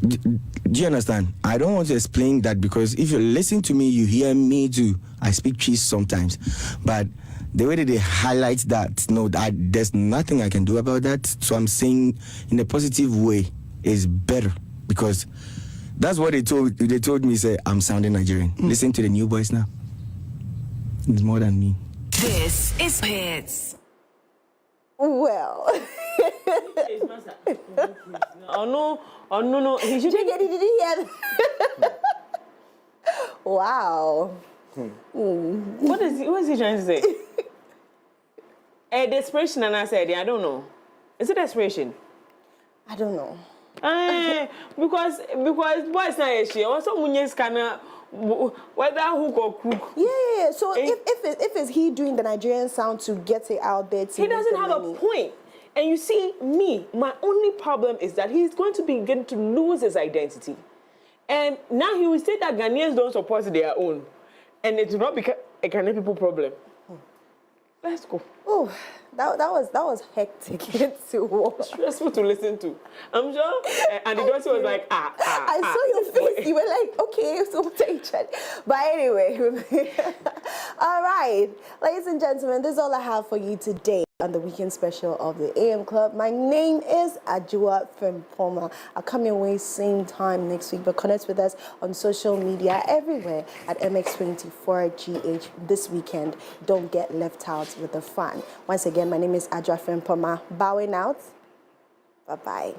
Do you understand? I don't want to explain that, because if you listen to me, you hear me too. I speak cheese sometimes. But the way that they highlight that, no, there's nothing I can do about that. So I'm saying in a positive way is better, because that's what they told me, say, I'm sounding Nigerian. Listen to the new boys now. It's more than me. This is Hits. Well. no. He should. Did you hear that? Wow. What is he trying to say? Desperation, and I said, I don't know. Is it desperation? I don't know. Because boys not issue. Also, Munye's kinda whether hook or crook. Yeah. So if it's he doing the Nigerian sound to get it out there, he doesn't have a point. And you see, my only problem is that he's going to begin to lose his identity. And now he will say that Ghanaians don't support their own. And it will not become a Ghanaian people problem. Let's go. Oh, that was hectic to watch. Stressful to listen to. I'm sure. And the daughter was like, I saw your face. You were like, okay, so take it. But anyway, all right. Ladies and gentlemen, this is all I have for you today. on the weekend special of the AM Club. My name is Ajua Frimpoma. I'll come your way same time next week, but connect with us on social media everywhere at MX24GH this weekend. Don't get left out with the fun. Once again, my name is Ajua Frimpoma. Bowing out. Bye-bye.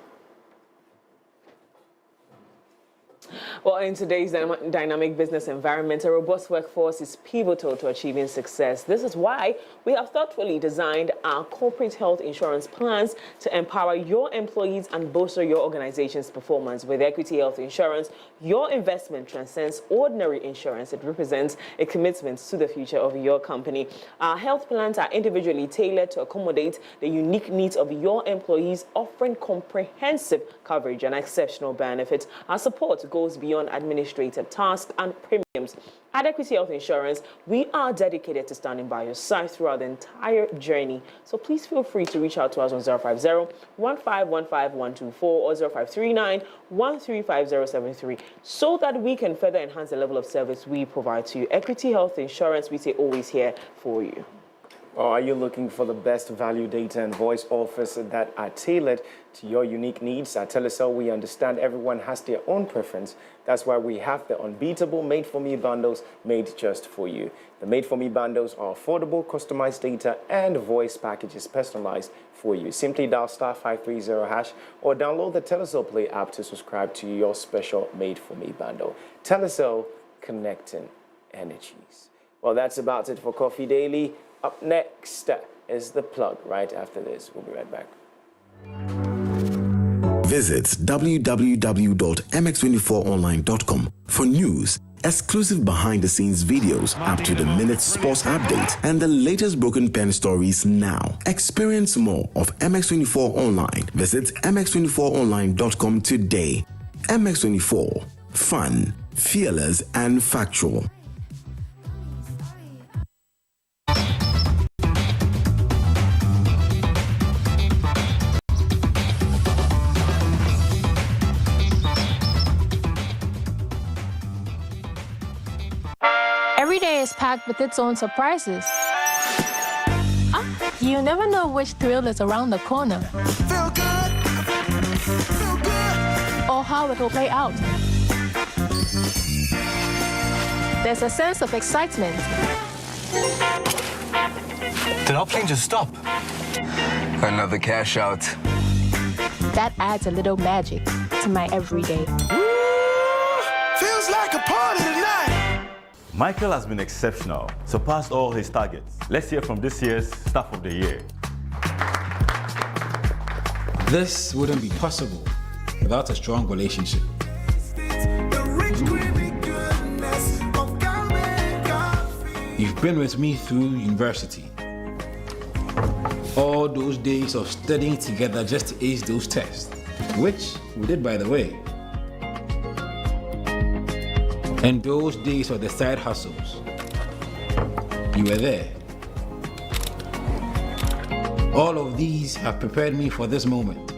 Well, in today's dynamic business environment, a robust workforce is pivotal to achieving success. This is why we have thoughtfully designed our corporate health insurance plans to empower your employees and bolster your organization's performance. With Equity Health Insurance, your investment transcends ordinary insurance. It represents a commitment to the future of your company. Our health plans are individually tailored to accommodate the unique needs of your employees, offering comprehensive coverage and exceptional benefits. Our support goes beyond administrative tasks and premiums. At Equity Health Insurance, we are dedicated to standing by your side throughout the entire journey. So please feel free to reach out to us on 050-1515-124 or 0539-135073 so that we can further enhance the level of service we provide to you. Equity Health Insurance, we say always here for you. Or are you looking for the best value data and voice offers that are tailored to your unique needs? At Telecel, we understand everyone has their own preference. That's why we have the unbeatable Made-for-Me bundles made just for you. The Made-for-Me bundles are affordable, customized data and voice packages personalized for you. Simply dial *530# or download the Telecel Play app to subscribe to your special Made-for-Me bundle. Telecel, connecting energies. Well, that's about it for Coffee Daily. Up next is The Plug. Right after this, we'll be right back. Visit www.mx24online.com for news, exclusive behind-the-scenes videos, up-to-the-minute sports updates, and the latest broken pen stories now. Experience more of MX24 Online. Visit mx24online.com today. MX24. Fun, fearless, and factual. Every day is packed with its own surprises. You never know which thrill is around the corner. Feel good. Feel good. Or how it will play out. There's a sense of excitement. Did our plane just stop? Another cash out. That adds a little magic to my everyday. Feels like a party tonight. Michael has been exceptional, surpassed all his targets. Let's hear from this year's Staff of the Year. This wouldn't be possible without a strong relationship. You've been with me through university. All those days of studying together just to ace those tests, which we did, by the way. And those days of the side hustles, you were there. All of these have prepared me for this moment.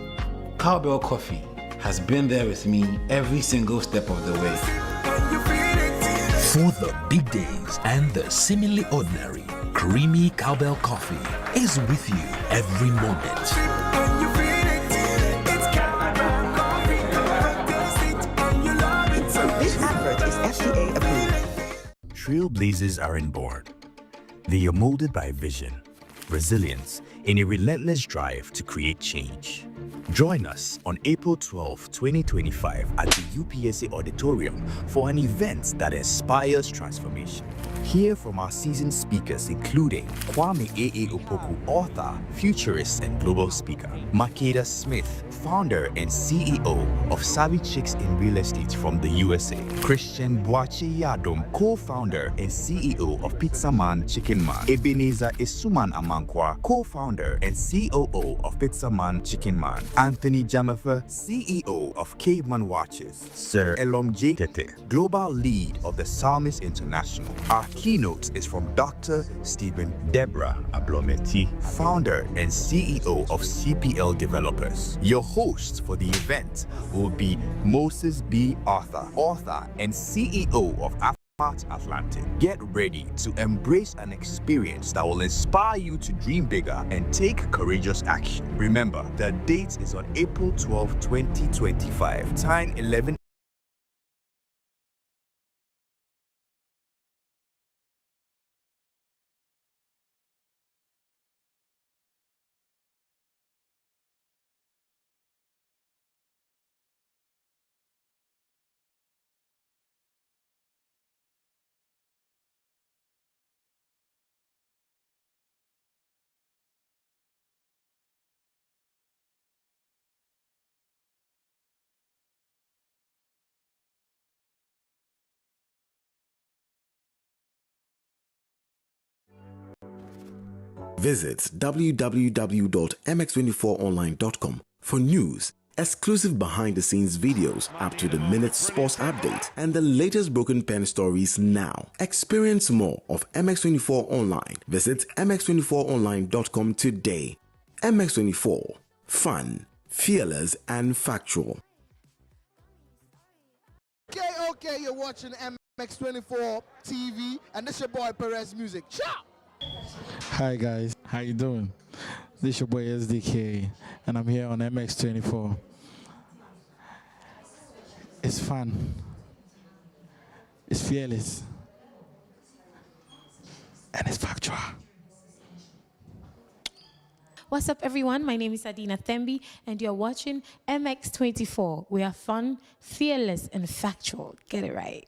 Cowbell Coffee has been there with me every single step of the way. For the big days and the seemingly ordinary, creamy Cowbell Coffee is with you every moment. This advert is FDA approved. Trailblazers aren't born. They are molded by vision, resilience, and a relentless drive to create change. Join us on April 12, 2025 at the UPSA Auditorium for an event that inspires transformation. Hear from our seasoned speakers including Kwame A.A. Opoku, author, futurist, and global speaker. Makeda Smith, founder and CEO of Savvy Chicks in Real Estate from the USA. Christian Boache Yadom, co-founder and CEO of Pizza Man Chicken Man. Ebenezer Isuman Amankwa, co-founder and COO of Pizza Man Chicken Man. Anthony Jamafer, CEO of Caveman Watches. Sir Elom J. Tete, global lead of the Psalmist International. Our keynote is from Dr. Stephen Deborah Ablometi, founder and CEO of CPL Developers. Your host for the event will be Moses B. Arthur, author and CEO of Smart Atlantic. Get ready to embrace an experience that will inspire you to dream bigger and take courageous action. Remember, the date is on April 12, 2025, time 11. Visit www.mx24online.com for news, exclusive behind-the-scenes videos, up-to-the-minute sports updates, and the latest broken pen stories now. Experience more of MX24 Online. Visit mx24online.com today. MX24. Fun, fearless, and factual. Okay, you're watching MX24 TV, and this is your boy Perez Music. Ciao! Hi guys, how you doing? This is your boy SDK, and I'm here on MX24. It's fun. It's fearless. And it's factual. What's up, everyone? My name is Adina Thembi, and you're watching MX24. We are fun, fearless, and factual. Get it right.